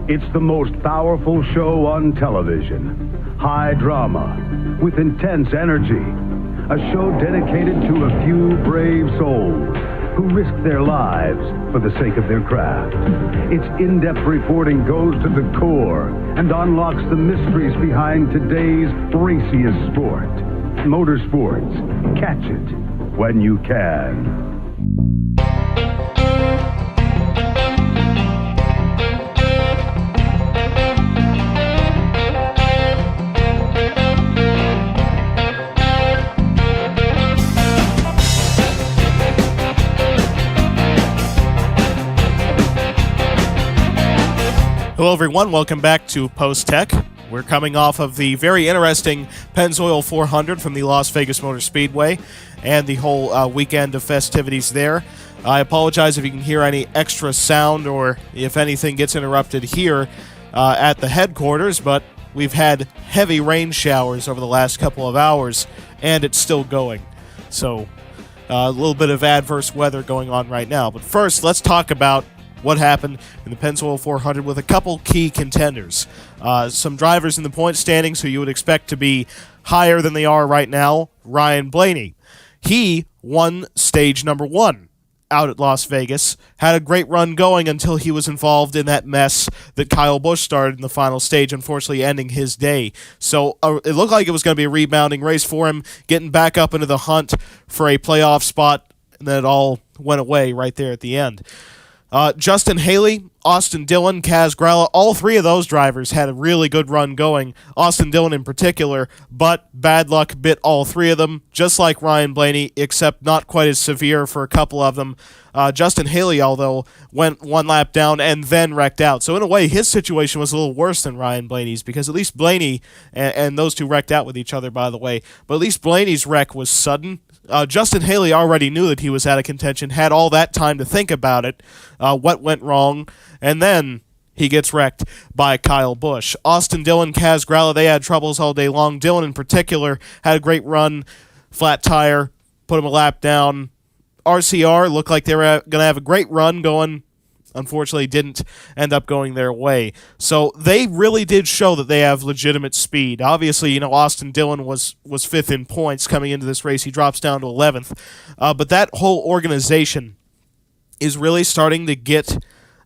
It's the most powerful show on television. High drama with intense energy. A show dedicated to a few brave souls who risk their lives for the sake of their craft. Its in-depth reporting goes to the core and unlocks the mysteries behind today's raciest sport. Motorsports. Catch it when you can. Hello everyone, welcome back to Post Tech. We're coming off of the very interesting Pennzoil 400 from the Las Vegas Motor Speedway and the whole weekend of festivities there. I apologize if you can hear any extra sound or if anything gets interrupted here at the headquarters, but we've had heavy rain showers over the last couple of hours and it's still going. So a little bit of adverse weather going on right now. But first, let's talk about what happened in the Pennzoil 400 with a couple key contenders. Some drivers in the point standings who you would expect to be higher than they are right now. Ryan Blaney. He won stage number 1 out at Las Vegas. Had a great run going until he was involved in that mess that Kyle Busch started in the final stage, unfortunately ending his day. So it looked like it was going to be a rebounding race for him, getting back up into the hunt for a playoff spot, and then it all went away right there at the end. Justin Haley, Austin Dillon, Kaz Gralla, all three of those drivers had a really good run going, Austin Dillon in particular, but bad luck bit all three of them, just like Ryan Blaney, except not quite as severe for a couple of them. Justin Haley, although, went one lap down and then wrecked out. So in a way, his situation was a little worse than Ryan Blaney's, because at least Blaney, and those two wrecked out with each other, by the way, but at least Blaney's wreck was sudden. Justin Haley already knew that he was out of contention, had all that time to think about it, what went wrong, and then he gets wrecked by Kyle Busch. Austin Dillon, Kaz Gralla, they had troubles all day long. Dillon in particular had a great run, flat tire, put him a lap down. RCR looked like they were going to have a great run going. Unfortunately, didn't end up going their way. So they really did show that they have legitimate speed. Obviously, Austin Dillon was 5th in points coming into this race. He drops down to 11th. But that whole organization is really starting to get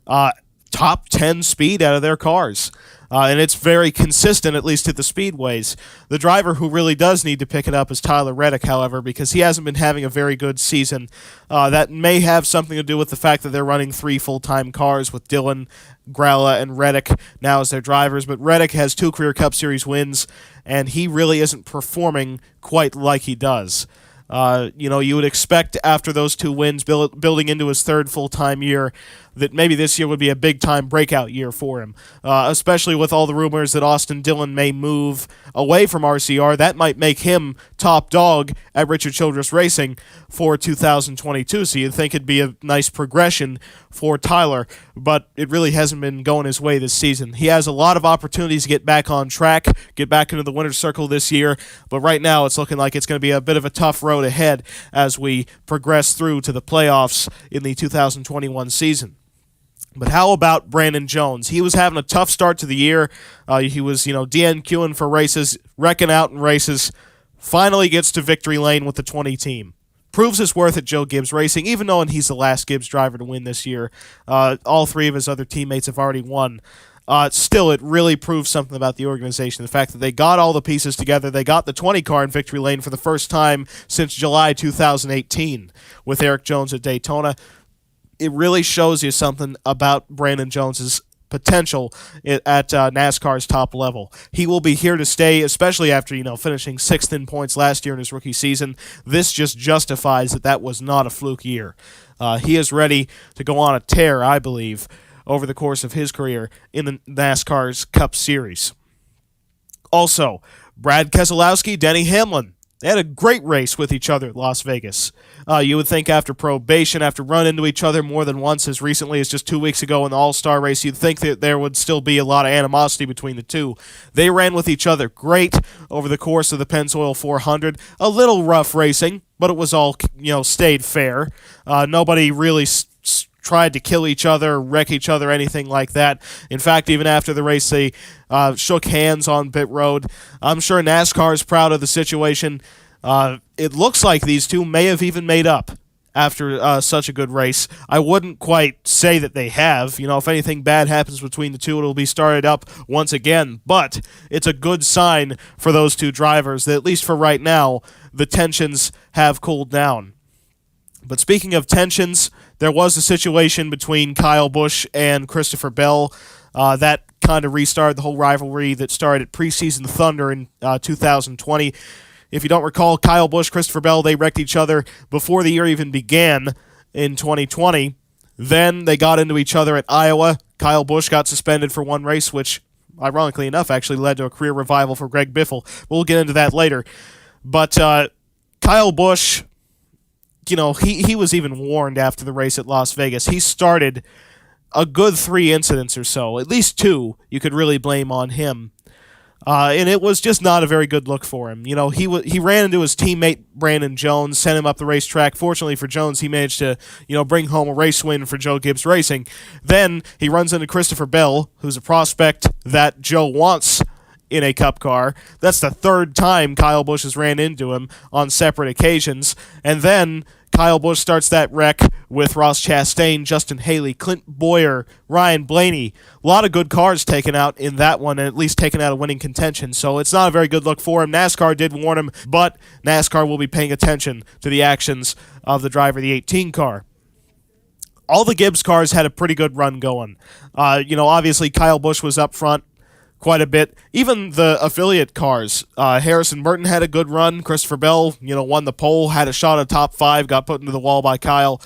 top 10 speed out of their cars. And it's very consistent, at least at the speedways. The driver who really does need to pick it up is Tyler Reddick, however, because he hasn't been having a very good season. That may have something to do with the fact that they're running 3 full-time cars with Dillon, Gralla, and Reddick now as their drivers. But Reddick has 2 Career Cup Series wins, and he really isn't performing quite like he does. You would expect after those 2 wins, building into his 3rd full-time year, that maybe this year would be a big-time breakout year for him, especially with all the rumors that Austin Dillon may move away from RCR. That might make him top dog at Richard Childress Racing for 2022, so you'd think it'd be a nice progression for Tyler, but it really hasn't been going his way this season. He has a lot of opportunities to get back on track, get back into the winner's circle this year, but right now it's looking like it's going to be a bit of a tough road ahead as we progress through to the playoffs in the 2021 season. But how about Brandon Jones? He was having a tough start to the year. He was, DNQing for races, wrecking out in races. Finally gets to victory lane with the 20 team. Proves his worth at Joe Gibbs Racing, even though he's the last Gibbs driver to win this year. All 3 of his other teammates have already won. Still, it really proves something about the organization. The fact that they got all the pieces together. They got the 20 car in victory lane for the first time since July 2018 with Eric Jones at Daytona. It really shows you something about Brandon Jones's potential at NASCAR's top level. He will be here to stay, especially after finishing 6th in points last year in his rookie season. This just justifies that was not a fluke year. He is ready to go on a tear, I believe, over the course of his career in the NASCAR's Cup Series. Also, Brad Keselowski, Denny Hamlin. They had a great race with each other at Las Vegas. You would think after probation, after running into each other more than once as recently as just 2 weeks ago in the All-Star race, you'd think that there would still be a lot of animosity between the two. They ran with each other great over the course of the Pennzoil 400. A little rough racing, but it was all, stayed fair. Nobody really tried to kill each other, wreck each other, anything like that. In fact, even after the race, they shook hands on pit road. I'm sure NASCAR is proud of the situation. It looks like these two may have even made up after such a good race. I wouldn't quite say that they have. If anything bad happens between the two, it'll be started up once again. But it's a good sign for those two drivers that, at least for right now, the tensions have cooled down. But speaking of tensions, there was a situation between Kyle Busch and Christopher Bell that kind of restarted the whole rivalry that started at preseason Thunder in 2020. If you don't recall, Kyle Busch, Christopher Bell, they wrecked each other before the year even began in 2020. Then they got into each other at Iowa. Kyle Busch got suspended for one race, which, ironically enough, actually led to a career revival for Greg Biffle. We'll get into that later. But Kyle Busch, he was even warned after the race at Las Vegas. He started a good 3 incidents or so, at least 2 you could really blame on him. And it was just not a very good look for him. He ran into his teammate Brandon Jones, sent him up the racetrack. Fortunately for Jones, he managed to bring home a race win for Joe Gibbs Racing. Then he runs into Christopher Bell, who's a prospect that Joe wants in a Cup car. That's the 3rd time Kyle Busch has ran into him on separate occasions. And then Kyle Busch starts that wreck with Ross Chastain, Justin Haley, Clint Boyer, Ryan Blaney. A lot of good cars taken out in that one, and at least taken out of winning contention. So it's not a very good look for him. NASCAR did warn him, but NASCAR will be paying attention to the actions of the driver of the 18 car. All the Gibbs cars had a pretty good run going. Obviously Kyle Busch was up front quite a bit. Even the affiliate cars, Harrison Burton had a good run. Christopher Bell, won the pole, had a shot at top 5, got put into the wall by Kyle.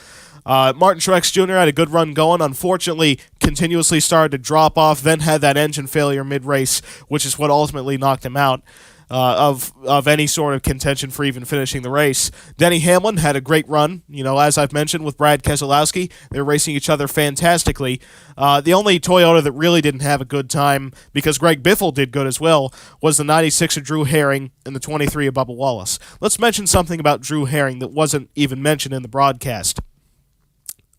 Martin Truex Jr. had a good run going. Unfortunately, continuously started to drop off, then had that engine failure mid-race, which is what ultimately knocked him out of any sort of contention for even finishing the race. Denny Hamlin had a great run, as I've mentioned, with Brad Keselowski. They're racing each other fantastically. The only Toyota that really didn't have a good time, because Greg Biffle did good as well, was the 96 of Drew Herring and the 23 of Bubba Wallace. Let's mention something about Drew Herring that wasn't even mentioned in the broadcast.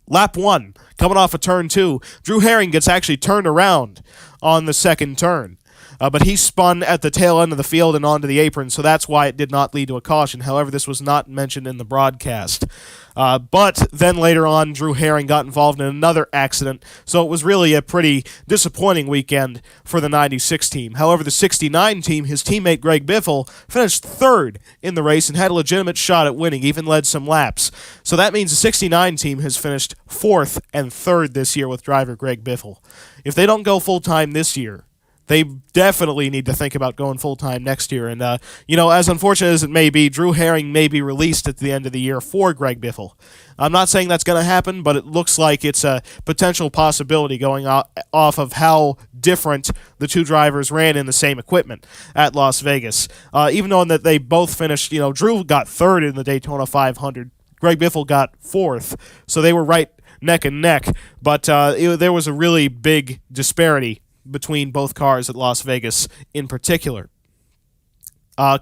Lap 1, coming off of turn 2, Drew Herring gets actually turned around on the second turn. But he spun at the tail end of the field and onto the apron, so that's why it did not lead to a caution. However, this was not mentioned in the broadcast. But then later on, Drew Herring got involved in another accident, so it was really a pretty disappointing weekend for the 96 team. However, the 69 team, his teammate Greg Biffle, finished 3rd in the race and had a legitimate shot at winning, even led some laps. So that means the 69 team has finished 4th and 3rd this year with driver Greg Biffle. If they don't go full-time this year, they definitely need to think about going full-time next year. And, as unfortunate as it may be, Drew Herring may be released at the end of the year for Greg Biffle. I'm not saying that's going to happen, but it looks like it's a potential possibility going off of how different the two drivers ran in the same equipment at Las Vegas. Even though that they both finished, Drew got 3rd in the Daytona 500. Greg Biffle got 4th, so they were right neck and neck. But there was a really big disparity between both cars at Las Vegas in particular.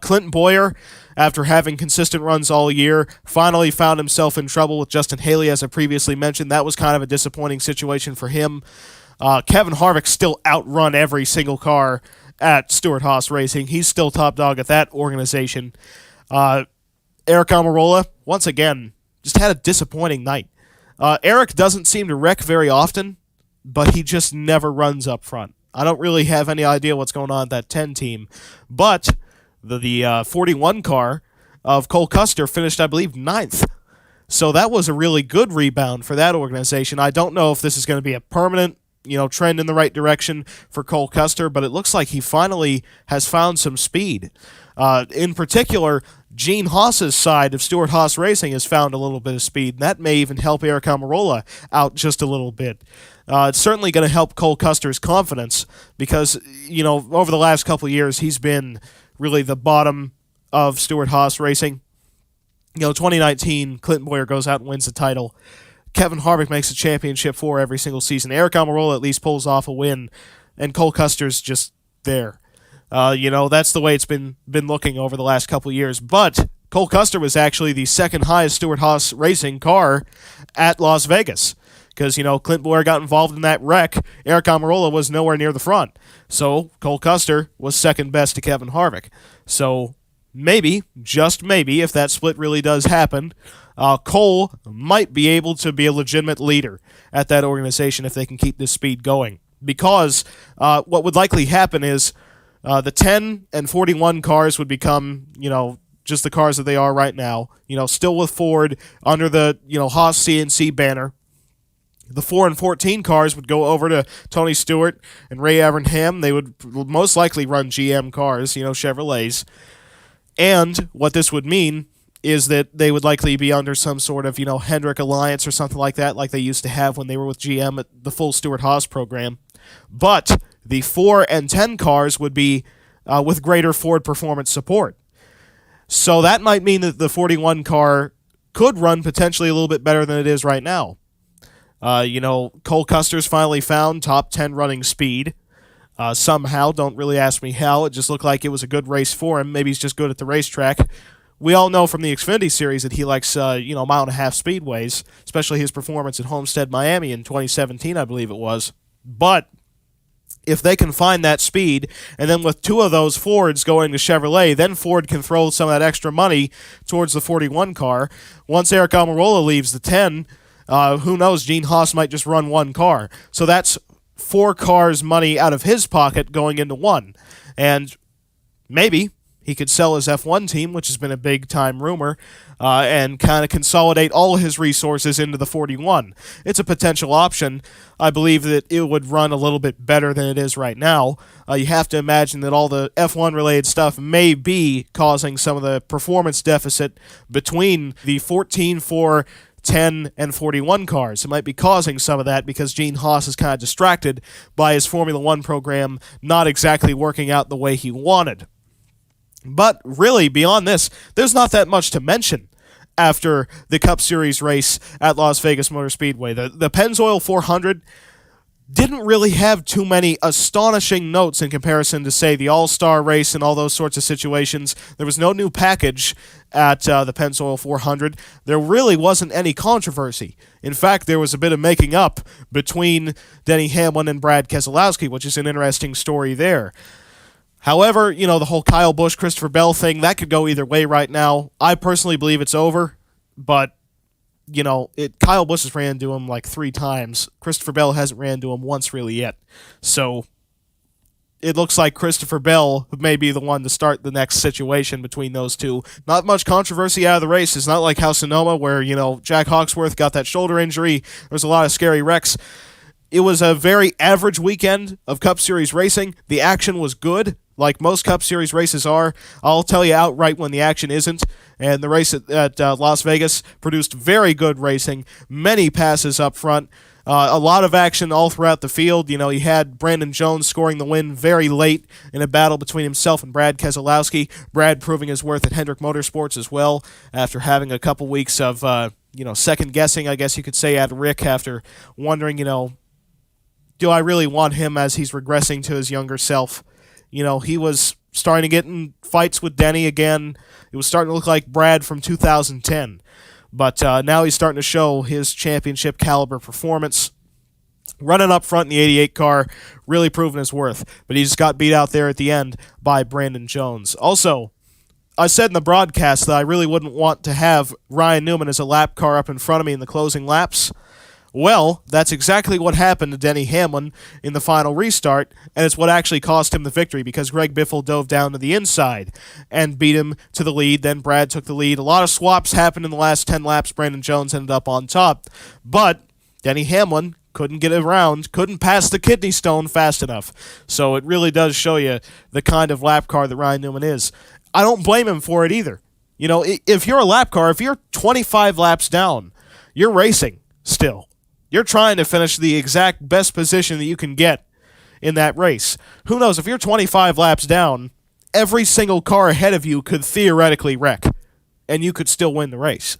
Clint Boyer, after having consistent runs all year, finally found himself in trouble with Justin Haley, as I previously mentioned. That was kind of a disappointing situation for him. Kevin Harvick still outrun every single car at Stewart-Haas Racing. He's still top dog at that organization. Eric Almirola, once again, just had a disappointing night. Eric doesn't seem to wreck very often, but he just never runs up front. I don't really have any idea what's going on at that 10 team, but the 41 car of Cole Custer finished, I believe, 9th. So that was a really good rebound for that organization. I don't know if this is going to be a permanent, trend in the right direction for Cole Custer, but it looks like he finally has found some speed. In particular, Gene Haas's side of Stewart-Haas Racing has found a little bit of speed, and that may even help Eric Almirola out just a little bit. It's certainly going to help Cole Custer's confidence because, over the last couple of years, he's been really the bottom of Stewart-Haas Racing. 2019, Clinton Boyer goes out and wins the title. Kevin Harvick makes a championship for every single season. Eric Almirola at least pulls off a win, and Cole Custer's just there. That's the way it's been looking over the last couple of years. But Cole Custer was actually the second highest Stewart-Haas Racing car at Las Vegas. because, Clint Boyer got involved in that wreck. Eric Almirola was nowhere near the front. So Cole Custer was second best to Kevin Harvick. So maybe, just maybe, if that split really does happen, Cole might be able to be a legitimate leader at that organization if they can keep this speed going. Because what would likely happen is the 10 and 41 cars would become, just the cars that they are right now, still with Ford under the, Haas CNC banner. The 4 and 14 cars would go over to Tony Stewart and Ray Evernham. They would most likely run GM cars, Chevrolets. And what this would mean is that they would likely be under some sort of, Hendrick Alliance or something like that, like they used to have when they were with GM at the full Stewart-Haas program. But the 4 and 10 cars would be with greater Ford performance support. So that might mean that the 41 car could run potentially a little bit better than it is right now. Cole Custer's finally found top 10 running speed. Somehow, don't really ask me how. It just looked like it was a good race for him. Maybe he's just good at the racetrack. We all know from the Xfinity Series that he likes, mile-and-a-half speedways, especially his performance at Homestead, Miami in 2017, I believe it was. But if they can find that speed, and then with 2 of those Fords going to Chevrolet, then Ford can throw some of that extra money towards the 41 car. Once Eric Almirola leaves the 10, who knows, Gene Haas might just run 1 car. So that's 4 cars' money out of his pocket going into 1. And maybe he could sell his F1 team, which has been a big-time rumor, and kind of consolidate all his resources into the 41. It's a potential option. I believe that it would run a little bit better than it is right now. You have to imagine that all the F1-related stuff may be causing some of the performance deficit between the 14, 4, 10, and 41 cars. It might be causing some of that because Gene Haas is kind of distracted by his Formula One program not exactly working out the way he wanted. But really, beyond this, there's not that much to mention after the Cup Series race at Las Vegas Motor Speedway. The Pennzoil 400 didn't really have too many astonishing notes in comparison to, say, the All-Star race and all those sorts of situations. There was no new package at the Pennzoil 400. There really wasn't any controversy. In fact, there was a bit of making up between Denny Hamlin and Brad Keselowski, which is an interesting story there. However, the whole Kyle Busch, Christopher Bell thing, that could go either way right now. I personally believe it's over, but, Kyle Busch has ran into him like 3 times. Christopher Bell hasn't ran into him once really yet. So it looks like Christopher Bell may be the one to start the next situation between those two. Not much controversy out of the race. It's not like how Sonoma, where, Jack Hawksworth got that shoulder injury. There was a lot of scary wrecks. It was a very average weekend of Cup Series racing. The action was good, like most Cup Series races are. I'll tell you outright when the action isn't. And the race at Las Vegas produced very good racing, many passes up front, a lot of action all throughout the field. You had Brandon Jones scoring the win very late in a battle between himself and Brad Keselowski. Brad proving his worth at Hendrick Motorsports as well after having a couple weeks of, second guessing, I guess you could say, at Rick after wondering, do I really want him as he's regressing to his younger self? He was starting to get in fights with Denny again. It was starting to look like Brad from 2010. But now he's starting to show his championship caliber performance. Running up front in the 88 car, really proving his worth. But he just got beat out there at the end by Brandon Jones. Also, I said in the broadcast that I really wouldn't want to have Ryan Newman as a lap car up in front of me in the closing laps. Well, that's exactly what happened to Denny Hamlin in the final restart, and it's what actually cost him the victory because Greg Biffle dove down to the inside and beat him to the lead. Then Brad took the lead. A lot of swaps happened in the last 10 laps. Brandon Jones ended up on top, but Denny Hamlin couldn't get around, couldn't pass the kidney stone fast enough. So it really does show you the kind of lap car that Ryan Newman is. I don't blame him for it either. If you're a lap car, if you're 25 laps down, you're racing still. You're trying to finish the exact best position that you can get in that race. Who knows, if you're 25 laps down, every single car ahead of you could theoretically wreck, and you could still win the race.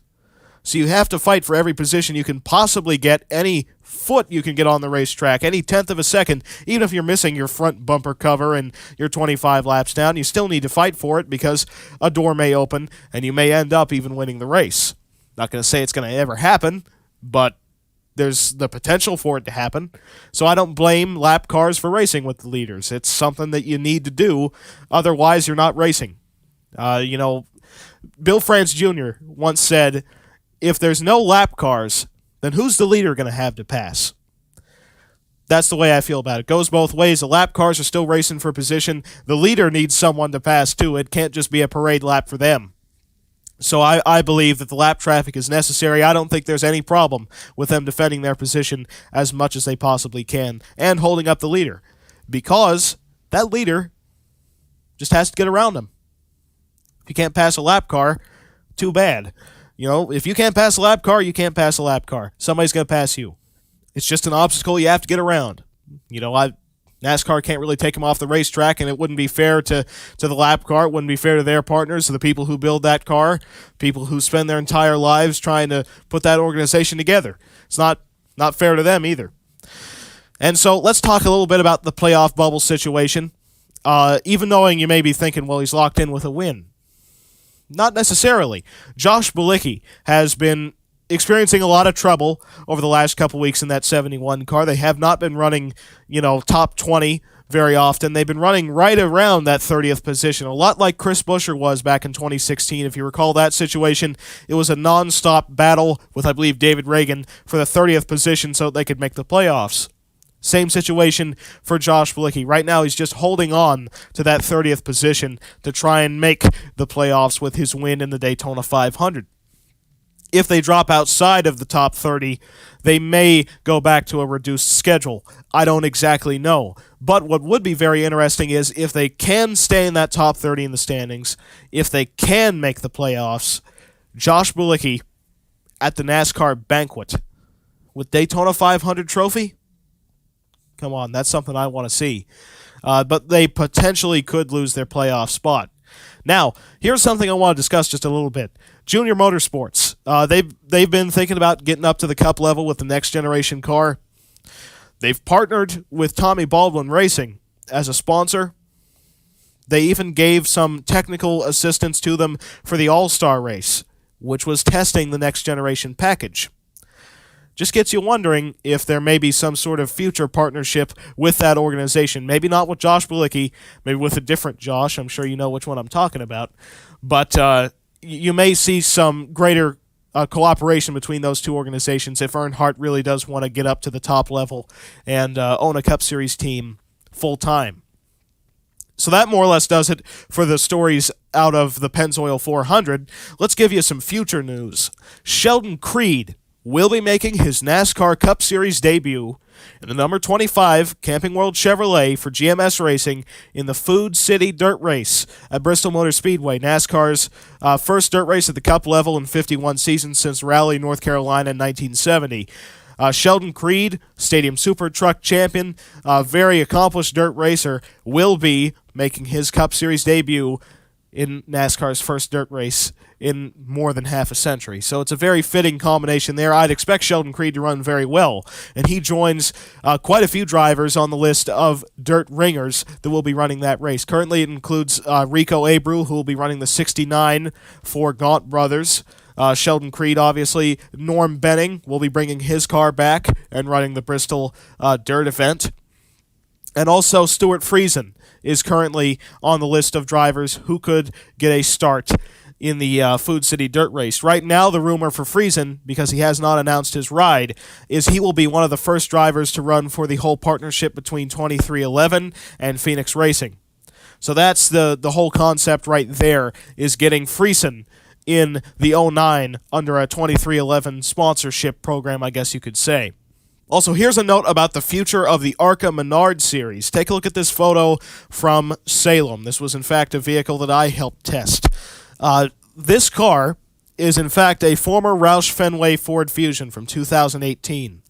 So you have to fight for every position you can possibly get, any foot you can get on the racetrack, any tenth of a second. Even if you're missing your front bumper cover and you're 25 laps down, you still need to fight for it because a door may open, and you may end up even winning the race. Not going to say it's going to ever happen, but there's the potential for it to happen. So I don't blame lap cars for racing with the leaders. It's something that you need to do. Otherwise, you're not racing. Bill France Jr. once said, if there's no lap cars, then who's the leader going to have to pass? That's the way I feel about it. It goes both ways. The lap cars are still racing for position. The leader needs someone to pass too. It can't just be a parade lap for them. So I believe that the lap traffic is necessary. I don't think there's any problem with them defending their position as much as they possibly can and holding up the leader, because that leader just has to get around them. If you can't pass a lap car, too bad. If you can't pass a lap car, you can't pass a lap car. Somebody's going to pass you. It's just an obstacle you have to get around. NASCAR can't really take them off the racetrack, and it wouldn't be fair to the lap car. It wouldn't be fair to their partners, to the people who build that car, people who spend their entire lives trying to put that organization together. It's not fair to them either. And so let's talk a little bit about the playoff bubble situation. Even knowing you may be thinking, well, he's locked in with a win. Not necessarily. Josh Bilicki has been experiencing a lot of trouble over the last couple weeks in that 71 car. They have not been running, top 20 very often. They've been running right around that 30th position, a lot like Chris Buescher was back in 2016. If you recall that situation, it was a non-stop battle with, I believe, David Reagan for the 30th position so they could make the playoffs. Same situation for Josh Bilicki. Right now, he's just holding on to that 30th position to try and make the playoffs with his win in the Daytona 500. If they drop outside of the top 30, they may go back to a reduced schedule. I don't exactly know. But what would be very interesting is if they can stay in that top 30 in the standings, if they can make the playoffs, Josh Bilicki at the NASCAR banquet with Daytona 500 trophy? Come on, that's something I want to see. But they potentially could lose their playoff spot. Now, here's something I want to discuss just a little bit. Junior Motorsports. They've been thinking about getting up to the Cup level with the next generation car. They've partnered with Tommy Baldwin Racing as a sponsor. They even gave some technical assistance to them for the All-Star race, which was testing the next generation package. Just gets you wondering if there may be some sort of future partnership with that organization. Maybe not with Josh Bilicki, maybe with a different Josh. I'm sure you know which one I'm talking about. But you may see some greater cooperation between those two organizations if Earnhardt really does want to get up to the top level and own a Cup Series team full-time. So that more or less does it for the stories out of the Pennzoil 400. Let's give you some future news. Sheldon Creed will be making his NASCAR Cup Series debut in the number 25 Camping World Chevrolet for GMS Racing in the Food City Dirt Race at Bristol Motor Speedway, NASCAR's first dirt race at the Cup level in 51 seasons since Raleigh, North Carolina in 1970. Sheldon Creed, Stadium Super Truck champion, very accomplished dirt racer, will be making his Cup Series debut in NASCAR's first dirt race in more than half a century. So it's a very fitting combination there. I'd expect Sheldon Creed to run very well, and he joins quite a few drivers on the list of dirt ringers that will be running that race. Currently it includes Rico Abreu, who will be running the 69 for Gaunt Brothers. Sheldon Creed, obviously. Norm Benning will be bringing his car back and running the Bristol dirt event. And also Stuart Friesen is currently on the list of drivers who could get a start in the Food City Dirt Race. Right now, the rumor for Friesen, because he has not announced his ride, is he will be one of the first drivers to run for the whole partnership between 2311 and Phoenix Racing. So that's the whole concept right there, is getting Friesen in the 09 under a 2311 sponsorship program, I guess you could say. Also, here's a note about the future of the ARCA Menard series. Take a look at this photo from Salem. This was, in fact, a vehicle that I helped test. This car is, in fact, a former Roush Fenway Ford Fusion from 2018.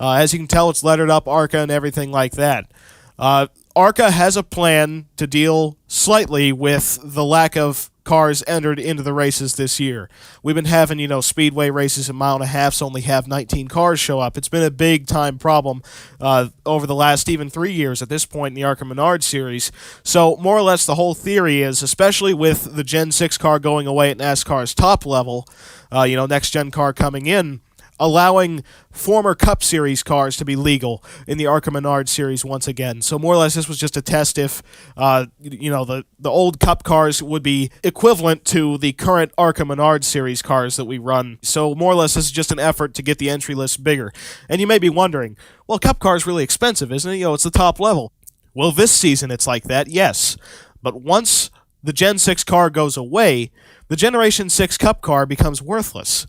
As you can tell, it's lettered up ARCA and everything like that. ARCA has a plan to deal slightly with the lack of cars entered into the races this year. We've been having, speedway races a mile and a half, only have 19 cars show up. It's been a big-time problem over the last even 3 years at this point in the ARCA Menard series. So, more or less, the whole theory is, especially with the Gen 6 car going away at NASCAR's top level, next-gen car coming in, allowing former Cup Series cars to be legal in the ARCA Menard Series once again. So more or less this was just a test if, the old Cup cars would be equivalent to the current ARCA Menard Series cars that we run. So more or less this is just an effort to get the entry list bigger. And you may be wondering, well, Cup car is really expensive, isn't it? It's the top level. Well, this season it's like that, yes. But once the Gen 6 car goes away, the Generation 6 Cup car becomes worthless.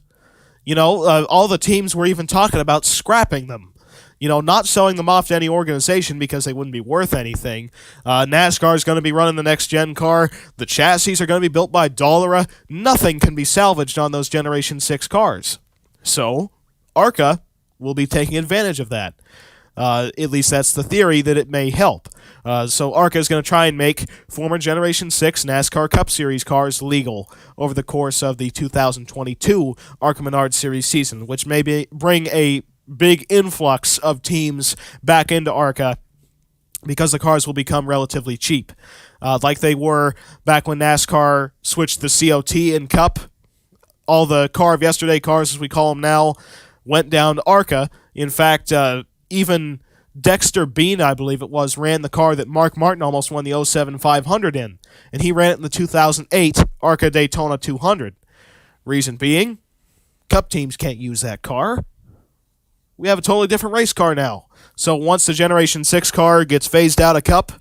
All the teams were even talking about scrapping them. Not selling them off to any organization because they wouldn't be worth anything. NASCAR is going to be running the next gen car. The chassis are going to be built by Dollara. Nothing can be salvaged on those Generation 6 cars. So, ARCA will be taking advantage of that. At least that's the theory that it may help. So ARCA is going to try and make former Generation 6 NASCAR Cup Series cars legal over the course of the 2022 ARCA Menard Series season, which may bring a big influx of teams back into ARCA because the cars will become relatively cheap. Like they were back when NASCAR switched the COT and Cup. All the car of yesterday cars, as we call them now, went down to ARCA. In fact, even Dexter Bean, I believe it was, ran the car that Mark Martin almost won the 07 500 in, and he ran it in the 2008 ARCA Daytona 200. Reason being, Cup teams can't use that car. We have a totally different race car now. So once the Generation 6 car gets phased out of Cup,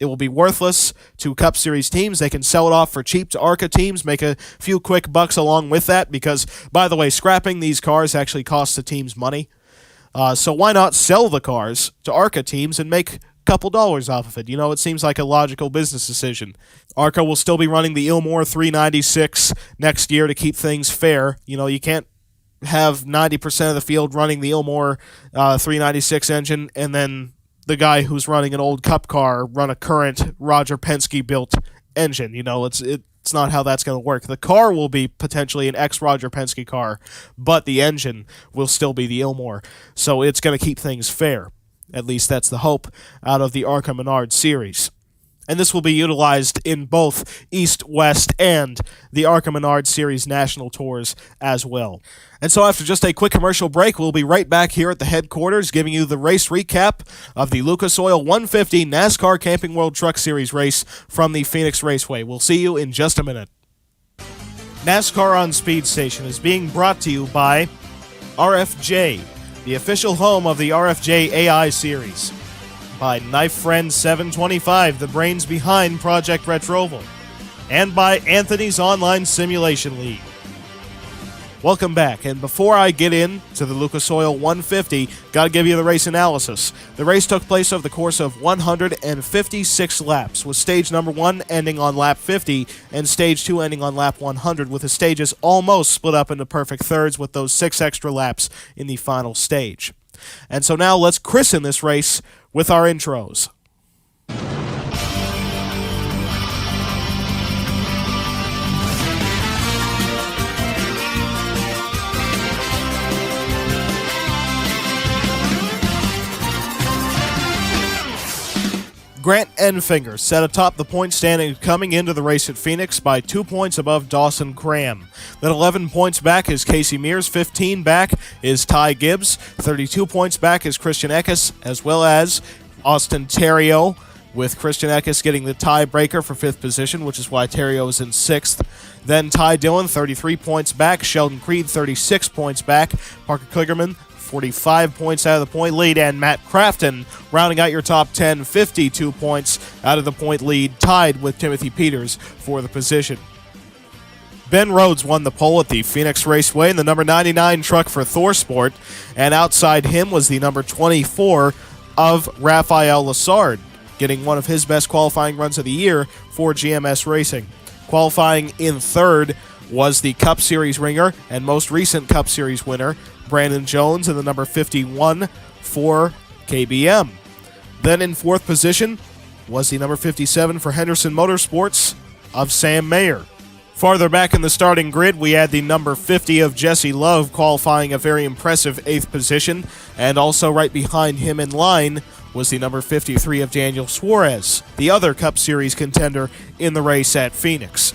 it will be worthless to Cup Series teams. They can sell it off for cheap to ARCA teams, make a few quick bucks along with that, because, by the way, scrapping these cars actually costs the teams money. So why not sell the cars to ARCA teams and make a couple dollars off of it? It seems like a logical business decision. ARCA will still be running the Ilmore 396 next year to keep things fair. You can't have 90% of the field running the Ilmore 396 engine and then the guy who's running an old Cup car run a current Roger Penske-built engine. It's not how that's going to work. The car will be potentially an ex-Roger Penske car, but the engine will still be the Ilmore. So it's going to keep things fair. At least that's the hope out of the ARCA Menard Series. And this will be utilized in both East, West, and the ARCA Menard Series National Tours as well. And so after just a quick commercial break, we'll be right back here at the headquarters giving you the race recap of the Lucas Oil 150 NASCAR Camping World Truck Series race from the Phoenix Raceway. We'll see you in just a minute. NASCAR on Speed Station is being brought to you by RFJ, the official home of the RFJ AI Series. By Knife Friend 725, the brains behind Project Retroval, and by Anthony's Online Simulation League. Welcome back, and before I get into the Lucas Oil 150, gotta give you the race analysis. The race took place over the course of 156 laps, with stage number 1 ending on lap 50, and stage 2 ending on lap 100, with the stages almost split up into perfect thirds with those 6 extra laps in the final stage. And so now let's christen this race with our intros. Grant Enfinger set atop the point standing coming into the race at Phoenix by 2 points above Dawson Cram. Then 11 points back is Casey Mears, 15 back is Ty Gibbs, 32 points back is Christian Eckes, as well as Austin Theriault, with Christian Eckes getting the tiebreaker for 5th position, which is why Theriault is in 6th. Then Ty Dillon, 33 points back, Sheldon Creed, 36 points back, Parker Kligerman, 45 points out of the point lead, and Matt Crafton rounding out your top 10, 52 points out of the point lead, tied with Timothy Peters for the position. Ben Rhodes won the pole at the Phoenix Raceway in the number 99 truck for ThorSport, and outside him was the number 24 of Raphael Lessard, getting one of his best qualifying runs of the year for GMS Racing. Qualifying in 3rd was the Cup Series ringer and most recent Cup Series winner, Brandon Jones, in the number 51 for KBM. Then in 4th position was the number 57 for Henderson Motorsports of Sam Mayer. Farther back in the starting grid, we had the number 50 of Jesse Love qualifying a very impressive 8th position, and also right behind him in line was the number 53 of Daniel Suarez, the other Cup Series contender in the race at Phoenix.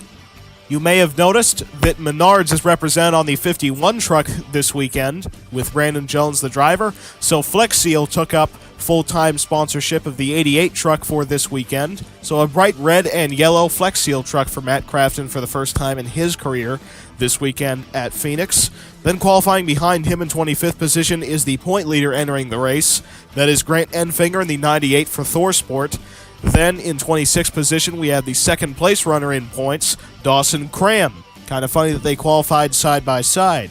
You may have noticed that Menards is represented on the 51 truck this weekend, with Brandon Jones the driver, so Flex Seal took up full-time sponsorship of the 88 truck for this weekend. So a bright red and yellow Flex Seal truck for Matt Crafton for the first time in his career this weekend at Phoenix. Then qualifying behind him in 25th position is the point leader entering the race. That is Grant Enfinger in the 98 for ThorSport. Then in 26th position we have the second place runner in points, Dawson Cram. Kind of funny that they qualified side by side.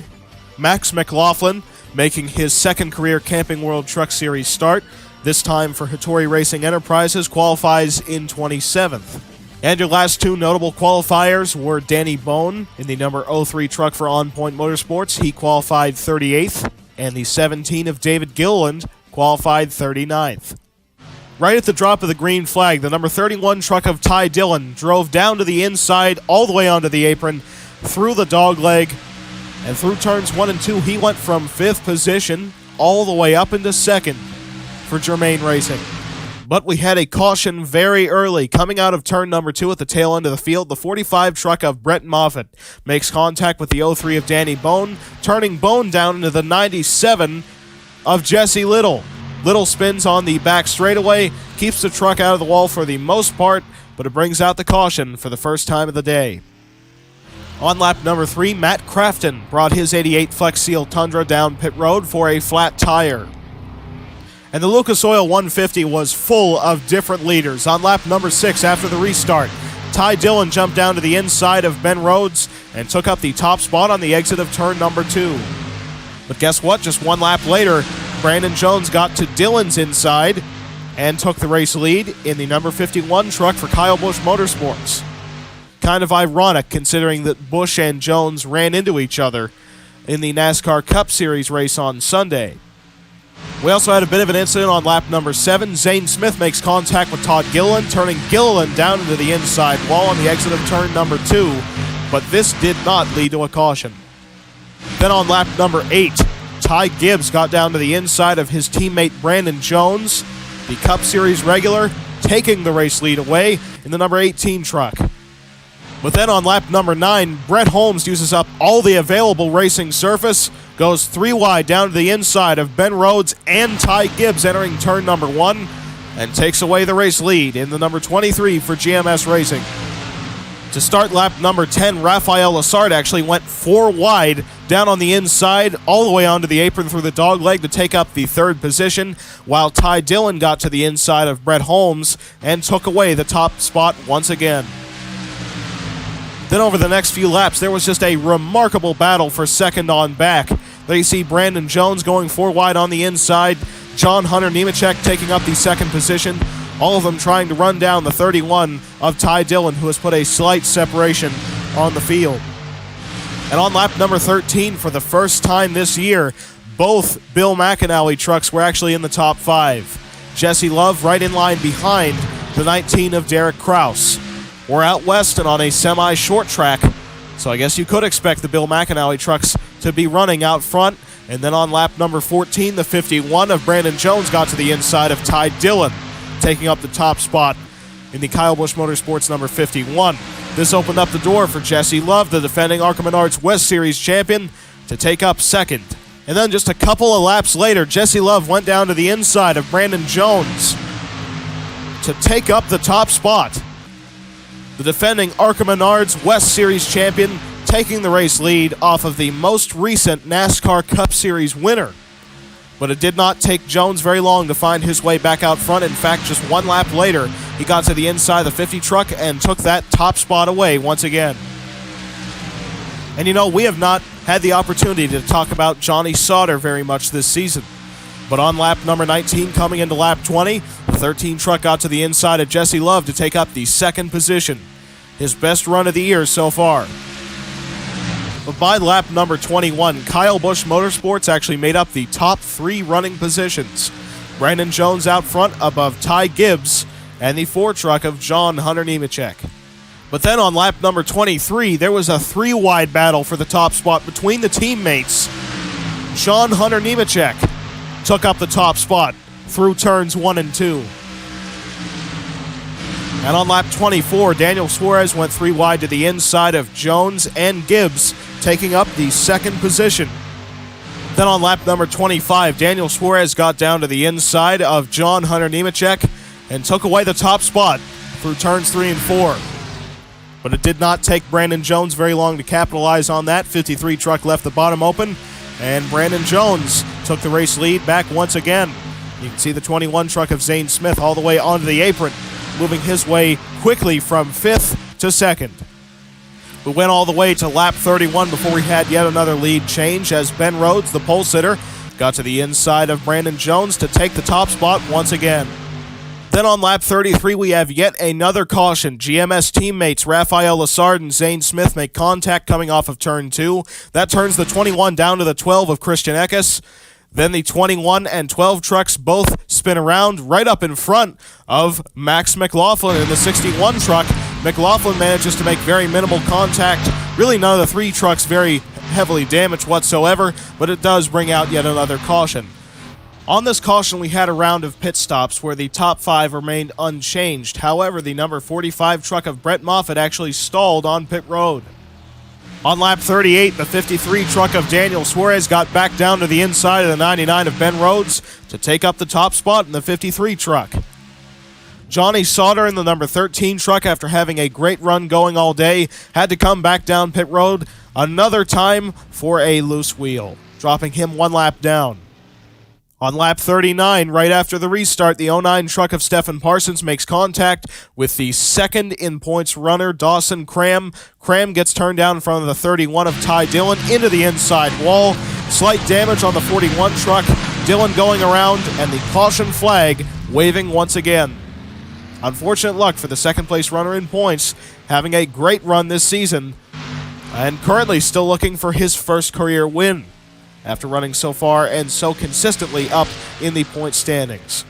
Max McLaughlin making his second career Camping World Truck Series start, this time for Hattori Racing Enterprises, qualifies in 27th. And your last two notable qualifiers were Danny Bone in the number 03 truck for On Point Motorsports. He qualified 38th. And the 17 of David Gilliland qualified 39th. Right at the drop of the green flag, the number 31 truck of Ty Dillon drove down to the inside, all the way onto the apron, through the dogleg, and through turns 1 and 2, he went from 5th position all the way up into 2nd for Germain Racing. But we had a caution very early. Coming out of turn number 2 at the tail end of the field, the 45 truck of Brett Moffitt makes contact with the 03 of Danny Bone, turning Bone down into the 97 of Jesse Little. Little spins on the back straightaway, keeps the truck out of the wall for the most part, but it brings out the caution for the first time of the day. On lap number 3, Matt Crafton brought his 88 Flex Seal Tundra down pit road for a flat tire. And the Lucas Oil 150 was full of different leaders. On lap number 6, after the restart, Ty Dillon jumped down to the inside of Ben Rhodes and took up the top spot on the exit of turn number 2. But guess what? Just one lap later, Brandon Jones got to Dillon's inside and took the race lead in the number 51 truck for Kyle Busch Motorsports. Kind of ironic considering that Busch and Jones ran into each other in the NASCAR Cup Series race on Sunday. We also had a bit of an incident on lap number 7. Zane Smith makes contact with Todd Gilliland, turning Gilliland down into the inside wall on the exit of turn number 2, but this did not lead to a caution. Then on lap number 8, Ty Gibbs got down to the inside of his teammate Brandon Jones, the Cup Series regular, taking the race lead away in the number 18 truck. But then on lap number 9, Brett Holmes uses up all the available racing surface, goes 3 wide down to the inside of Ben Rhodes and Ty Gibbs entering turn number 1, and takes away the race lead in the number 23 for GMS Racing. To start lap number 10, Rafael Lassard actually went 4 wide down on the inside, all the way onto the apron through the dogleg to take up the 3rd position, while Ty Dillon got to the inside of Brett Holmes and took away the top spot once again. Then over the next few laps, there was just a remarkable battle for second on back. There you see Brandon Jones going 4 wide on the inside, John Hunter Nemechek taking up the 2nd position, all of them trying to run down the 31 of Ty Dillon, who has put a slight separation on the field. And on lap number 13, for the first time this year, both Bill McAnally trucks were actually in the top 5. Jesse Love right in line behind the 19 of Derek Kraus. We're out west and on a semi-short track, so I guess you could expect the Bill McAnally trucks to be running out front. And then on lap number 14, the 51 of Brandon Jones got to the inside of Ty Dillon, taking up the top spot in the Kyle Busch Motorsports number 51. This opened up the door for Jesse Love, the defending ARCA Menards West Series champion, to take up 2nd. And then just a couple of laps later, Jesse Love went down to the inside of Brandon Jones to take up the top spot. The defending ARCA Menards West Series champion taking the race lead off of the most recent NASCAR Cup Series winner. But it did not take Jones very long to find his way back out front. In fact, just 1 lap later, he got to the inside of the 50 truck and took that top spot away once again. And you know, we have not had the opportunity to talk about Johnny Sauter very much this season. But on lap number 19, coming into lap 20, the 13 truck got to the inside of Jesse Love to take up the 2nd position. His best run of the year so far. But by lap number 21, Kyle Busch Motorsports actually made up the top 3 running positions. Brandon Jones out front above Ty Gibbs and the 4 truck of John Hunter Nemechek. But then on lap number 23, there was a 3-wide battle for the top spot between the teammates. John Hunter Nemechek took up the top spot through turns 1 and 2. And on lap 24, Daniel Suarez went 3 wide to the inside of Jones and Gibbs, taking up the second position. Then on lap number 25, Daniel Suarez got down to the inside of John Hunter Nemechek and took away the top spot through turns 3 and 4. But it did not take Brandon Jones very long to capitalize on that. 53 truck left the bottom open, and Brandon Jones took the race lead back once again. You can see the 21 truck of Zane Smith all the way onto the apron, moving his way quickly from 5th to 2nd. We went all the way to lap 31 before we had yet another lead change as Ben Rhodes, the pole sitter, got to the inside of Brandon Jones to take the top spot once again. Then on lap 33, we have yet another caution. GMS teammates Rafael Lassard and Zane Smith make contact coming off of turn 2. That turns the 21 down to the 12 of Christian Eckes. Then the 21 and 12 trucks both spin around right up in front of Max McLaughlin in the 61 truck. McLaughlin manages to make very minimal contact. Really none of the 3 trucks very heavily damaged whatsoever, but it does bring out yet another caution. On this caution, we had a round of pit stops where the top 5 remained unchanged. However, the number 45 truck of Brett Moffitt actually stalled on pit road. On lap 38, the 53 truck of Daniel Suarez got back down to the inside of the 99 of Ben Rhodes to take up the top spot in the 53 truck. Johnny Sauter in the number 13 truck, after having a great run going all day, had to come back down pit road another time for a loose wheel, dropping him 1 lap down. On lap 39, right after the restart, the 09 truck of Stephen Parsons makes contact with the second in points runner, Dawson Cram. Cram gets turned down in front of the 31 of Ty Dillon into the inside wall. Slight damage on the 41 truck. Dillon going around, and the caution flag waving once again. Unfortunate luck for the second place runner in points, having a great run this season, and currently still looking for his first career win after running so far and so consistently up in the point standings.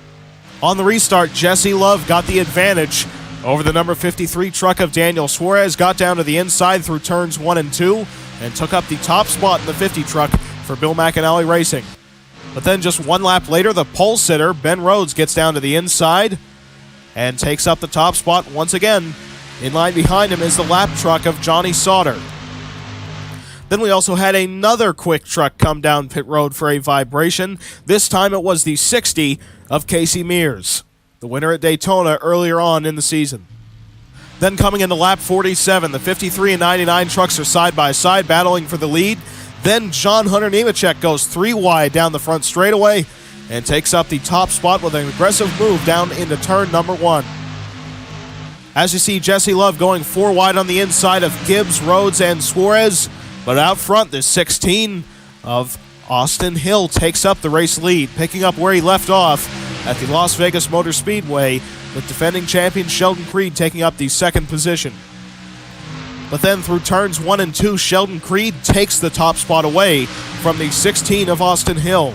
On the restart, Jesse Love got the advantage over the number 53 truck of Daniel Suarez, got down to the inside through turns 1 and 2, and took up the top spot in the 50 truck for Bill McAnally Racing. But then just 1 lap later, the pole sitter, Ben Rhodes, gets down to the inside and takes up the top spot once again. In line behind him is the lap truck of Johnny Sauter. Then we also had another quick truck come down pit road for a vibration. This time it was the 60 of Casey Mears, the winner at Daytona earlier on in the season. Then coming into lap 47, the 53 and 99 trucks are side by side battling for the lead. Then John Hunter Nemechek goes 3 wide down the front straightaway and takes up the top spot with an aggressive move down into turn number 1. As you see, Jesse Love going 4 wide on the inside of Gibbs, Rhodes, and Suarez. But out front, the 16 of Austin Hill takes up the race lead, picking up where he left off at the Las Vegas Motor Speedway, with defending champion Sheldon Creed taking up the second position. But then through turns 1 and 2, Sheldon Creed takes the top spot away from the 16 of Austin Hill.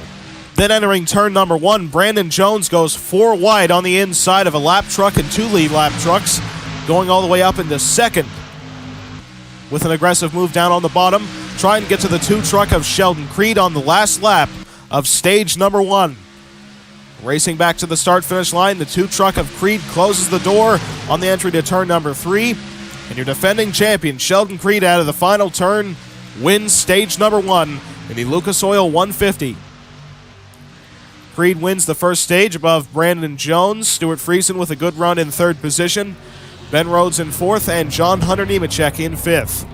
Then entering turn number 1, Brandon Jones goes 4 wide on the inside of a lap truck and 2 lead lap trucks, going all the way up into 2nd. With an aggressive move down on the bottom, trying to get to the 2 truck of Sheldon Creed on the last lap of stage number 1. Racing back to the start-finish line, the 2 truck of Creed closes the door on the entry to turn number 3, and your defending champion, Sheldon Creed, out of the final turn, wins stage number 1 in the Lucas Oil 150. Creed wins the first stage above Brandon Jones, Stuart Friesen with a good run in 3rd position, Ben Rhodes in 4th, and John Hunter Nemechek in 5th.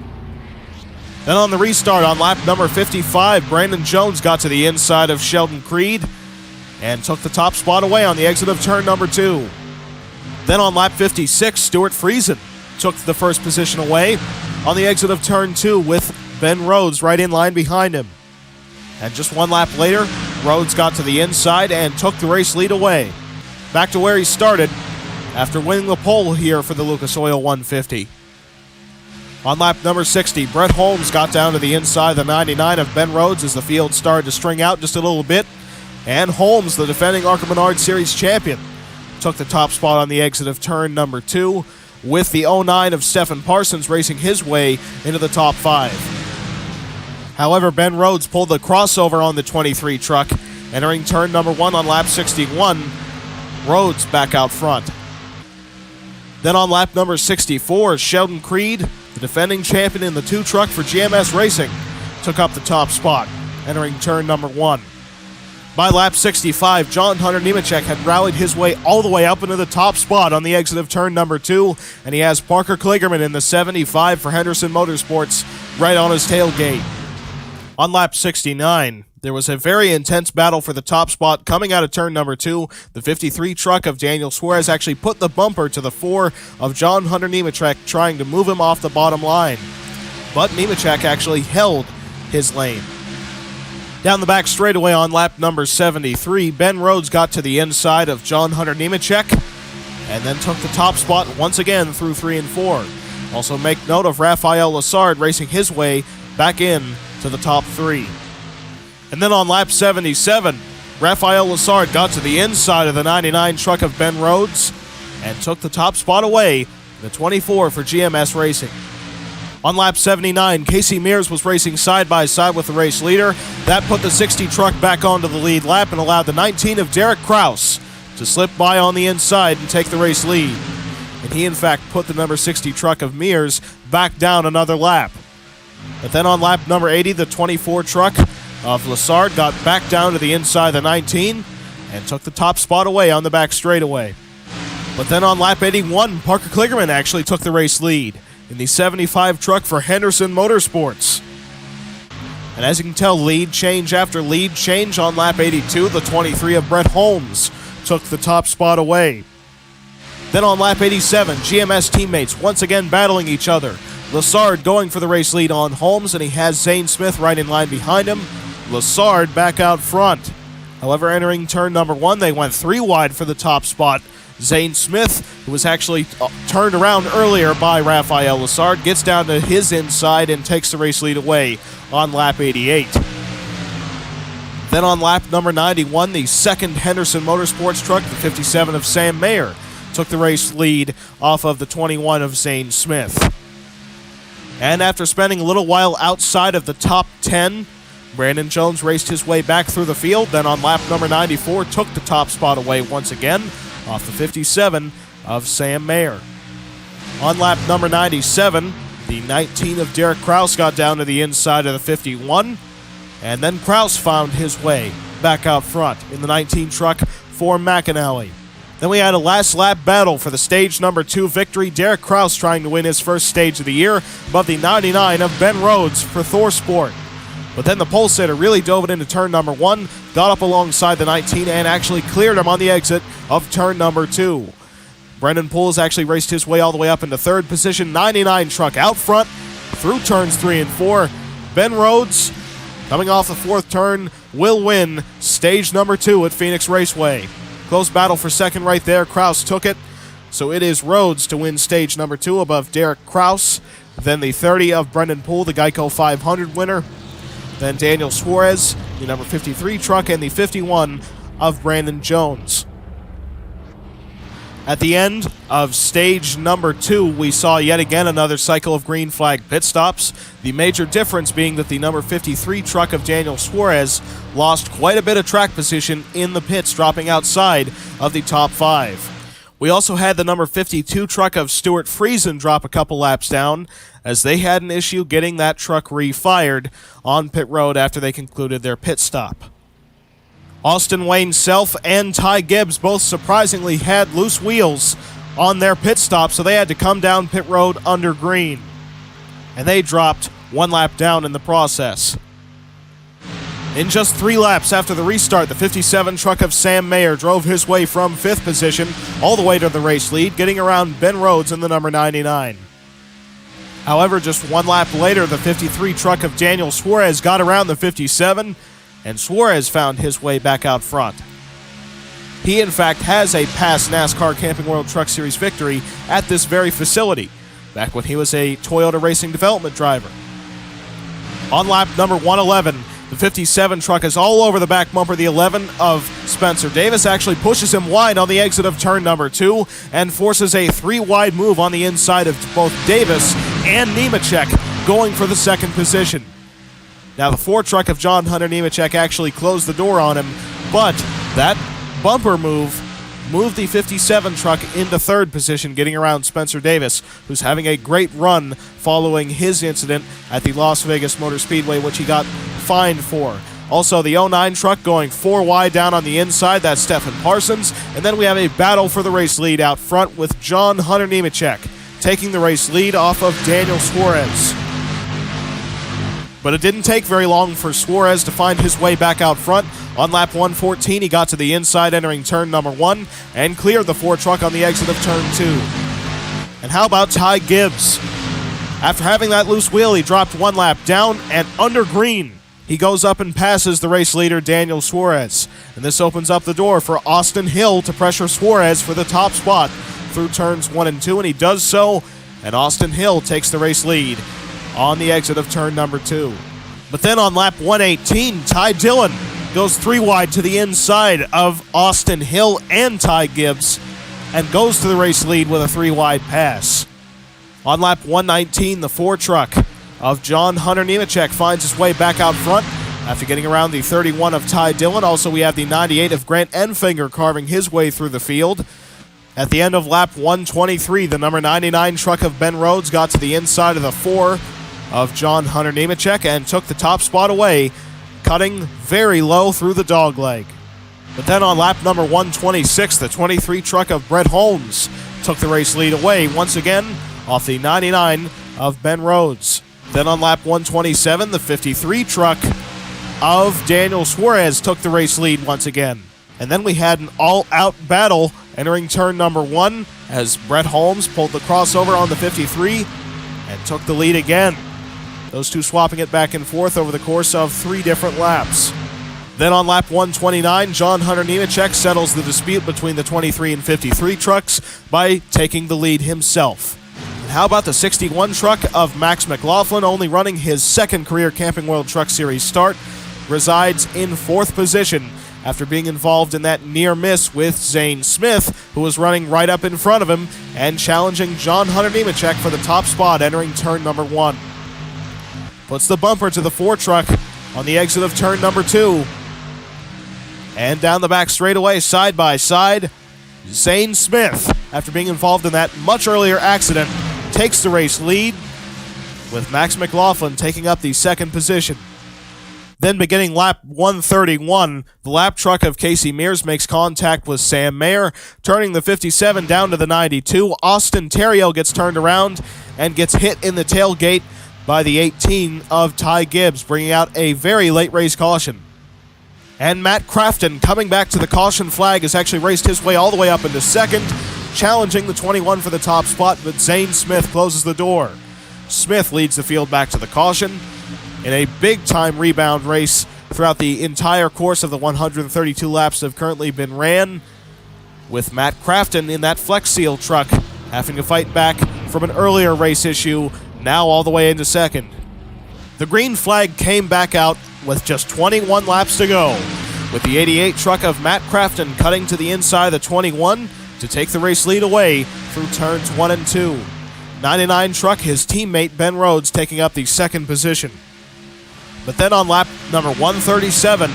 Then on the restart on lap number 55, Brandon Jones got to the inside of Sheldon Creed and took the top spot away on the exit of turn number 2. Then on lap 56, Stuart Friesen took the first position away on the exit of turn 2 with Ben Rhodes right in line behind him. And just 1 lap later, Rhodes got to the inside and took the race lead away, back to where he started after winning the pole here for the Lucas Oil 150. On lap number 60, Brett Holmes got down to the inside of the 99 of Ben Rhodes as the field started to string out just a little bit. And Holmes, the defending ARCA Menard Series champion, took the top spot on the exit of turn number 2, with the 09 of Stephen Parsons racing his way into the top 5. However, Ben Rhodes pulled the crossover on the 23 truck, entering turn number 1 on lap 61. Rhodes back out front. Then on lap number 64, Sheldon Creed, the defending champion in the 2 truck for GMS Racing, took up the top spot, entering turn number 1. By lap 65, John Hunter Nemechek had rallied his way all the way up into the top spot on the exit of turn number 2, and he has Parker Kligerman in the 75 for Henderson Motorsports right on his tailgate. On lap 69, there was a very intense battle for the top spot coming out of turn number 2. The 53 truck of Daniel Suarez actually put the bumper to the 4 of John Hunter Nemechek, trying to move him off the bottom line. But Nemechek actually held his lane. Down the back straightaway on lap number 73, Ben Rhodes got to the inside of John Hunter Nemechek and then took the top spot once again through 3 and 4. Also make note of Raphael Lessard racing his way back in to the top 3. And then on lap 77, Raphael Lessard got to the inside of the 99 truck of Ben Rhodes and took the top spot away, the 24 for GMS Racing. On lap 79, Casey Mears was racing side by side with the race leader. That put the 60 truck back onto the lead lap and allowed the 19 of Derek Kraus to slip by on the inside and take the race lead. And he in fact put the number 60 truck of Mears back down another lap. But then on lap number 80, the 24 truck of Lessard got back down to the inside of the 19 and took the top spot away on the back straightaway. But then on lap 81, Parker Kligerman actually took the race lead in the 75 truck for Henderson Motorsports. And as you can tell, lead change after lead change on lap 82, the 23 of Brett Holmes took the top spot away. Then on lap 87, GMS teammates once again battling each other. Lessard going for the race lead on Holmes, and he has Zane Smith right in line behind him. Lessard back out front. However, entering turn number 1, they went 3 wide for the top spot. Zane Smith, who was actually turned around earlier by Raphael Lessard, gets down to his inside and takes the race lead away on lap 88. Then on lap number 91, the second Henderson Motorsports truck, the 57 of Sam Mayer, took the race lead off of the 21 of Zane Smith. And after spending a little while outside of the top 10, Brandon Jones raced his way back through the field. Then on lap number 94, took the top spot away once again off the 57 of Sam Mayer. On lap number 97, the 19 of Derek Kraus got down to the inside of the 51, and then Kraus found his way back out front in the 19 truck for McAnally. Then we had a last lap battle for the stage number 2 victory. Derek Kraus trying to win his first stage of the year above the 99 of Ben Rhodes for Thor Sport. But then the pole sitter really dove it into turn number 1, got up alongside the 19, and actually cleared him on the exit of turn number 2. Brendan Pools actually raced his way all the way up into 3rd position. 99 truck out front through turns 3 and 4. Ben Rhodes, coming off the 4th turn, will win stage number 2 at Phoenix Raceway. Close battle for second right there. Kraus took it. So it is Rhodes to win stage number 2 above Derek Kraus. Then the 30 of Brendan Poole, the Geico 500 winner. Then Daniel Suarez, the number 53 truck, and the 51 of Brandon Jones. At the end of stage number 2, we saw yet again another cycle of green flag pit stops. The major difference being that the number 53 truck of Daniel Suarez lost quite a bit of track position in the pits, dropping outside of the top 5. We also had the number 52 truck of Stuart Friesen drop a couple laps down, as they had an issue getting that truck refired on pit road after they concluded their pit stop. Austin Wayne Self and Ty Gibbs both surprisingly had loose wheels on their pit stop, so they had to come down pit road under green. And they dropped 1 lap down in the process. In just 3 laps after the restart, the 57 truck of Sam Mayer drove his way from 5th position all the way to the race lead, getting around Ben Rhodes in the number 99. However, just 1 lap later, the 53 truck of Daniel Suarez got around the 57, and Suarez found his way back out front. He, in fact, has a past NASCAR Camping World Truck Series victory at this very facility, back when he was a Toyota Racing Development driver. On lap number 111, the 57 truck is all over the back bumper. The 11 of Spencer Davis actually pushes him wide on the exit of turn number 2 and forces a 3-wide move on the inside of both Davis and Nemechek, going for the 2nd position. Now, the 4 truck of John Hunter Nemechek actually closed the door on him, but that bumper move moved the 57 truck into third position, getting around Spencer Davis, who's having a great run following his incident at the Las Vegas Motor Speedway, which he got fined for. Also, the 09 truck going 4 wide down on the inside. That's Stephen Parsons. And then we have a battle for the race lead out front with John Hunter Nemechek taking the race lead off of Daniel Suarez. But it didn't take very long for Suarez to find his way back out front. On lap 114, he got to the inside entering turn number 1 and cleared the Ford truck on the exit of turn 2. And how about Ty Gibbs? After having that loose wheel, he dropped 1 lap down and under green. He goes up and passes the race leader, Daniel Suarez. And this opens up the door for Austin Hill to pressure Suarez for the top spot through turns 1 and 2, and he does so, and Austin Hill takes the race lead on the exit of turn number 2. But then on lap 118, Ty Dillon goes 3 wide to the inside of Austin Hill and Ty Gibbs and goes to the race lead with a 3 wide pass. On lap 119, the 4 truck of John Hunter Nemechek finds his way back out front after getting around the 31 of Ty Dillon. Also, we have the 98 of Grant Enfinger carving his way through the field. At the end of lap 123, the number 99 truck of Ben Rhodes got to the inside of the 4 of John Hunter Nemechek and took the top spot away, cutting very low through the dogleg. But then on lap number 126, the 23 truck of Brett Holmes took the race lead away once again off the 99 of Ben Rhodes. Then on lap 127, the 53 truck of Daniel Suarez took the race lead once again. And then we had an all-out battle entering turn number 1 as Brett Holmes pulled the crossover on the 53 and took the lead again. Those two swapping it back and forth over the course of 3 different laps. Then on lap 129, John Hunter Nemechek settles the dispute between the 23 and 53 trucks by taking the lead himself. And how about the 61 truck of Max McLaughlin, only running his 2nd career Camping World Truck Series start, resides in 4th position after being involved in that near miss with Zane Smith, who was running right up in front of him and challenging John Hunter Nemechek for the top spot entering turn number 1. Puts the bumper to the 4 truck on the exit of turn number 2. And down the back straightaway, side by side, Zane Smith, after being involved in that much earlier accident, takes the race lead, with Max McLaughlin taking up the 2nd position. Then beginning lap 131, the lap truck of Casey Mears makes contact with Sam Mayer, turning the 57 down to the 92. Austin Terrio gets turned around and gets hit in the tailgate by the 18 of Ty Gibbs, bringing out a very late race caution. And Matt Crafton, coming back to the caution flag, has actually raced his way all the way up into 2nd, challenging the 21 for the top spot, but Zane Smith closes the door. Smith leads the field back to the caution in a big-time rebound race throughout the entire course of the 132 laps that have currently been ran, with Matt Crafton in that Flex Seal truck having to fight back from an earlier race issue, now all the way into 2nd. The green flag came back out with just 21 laps to go, with the 88 truck of Matt Crafton cutting to the inside of the 21 to take the race lead away through turns 1 and 2. 99 truck, his teammate Ben Rhodes taking up the 2nd position. But then on lap number 137,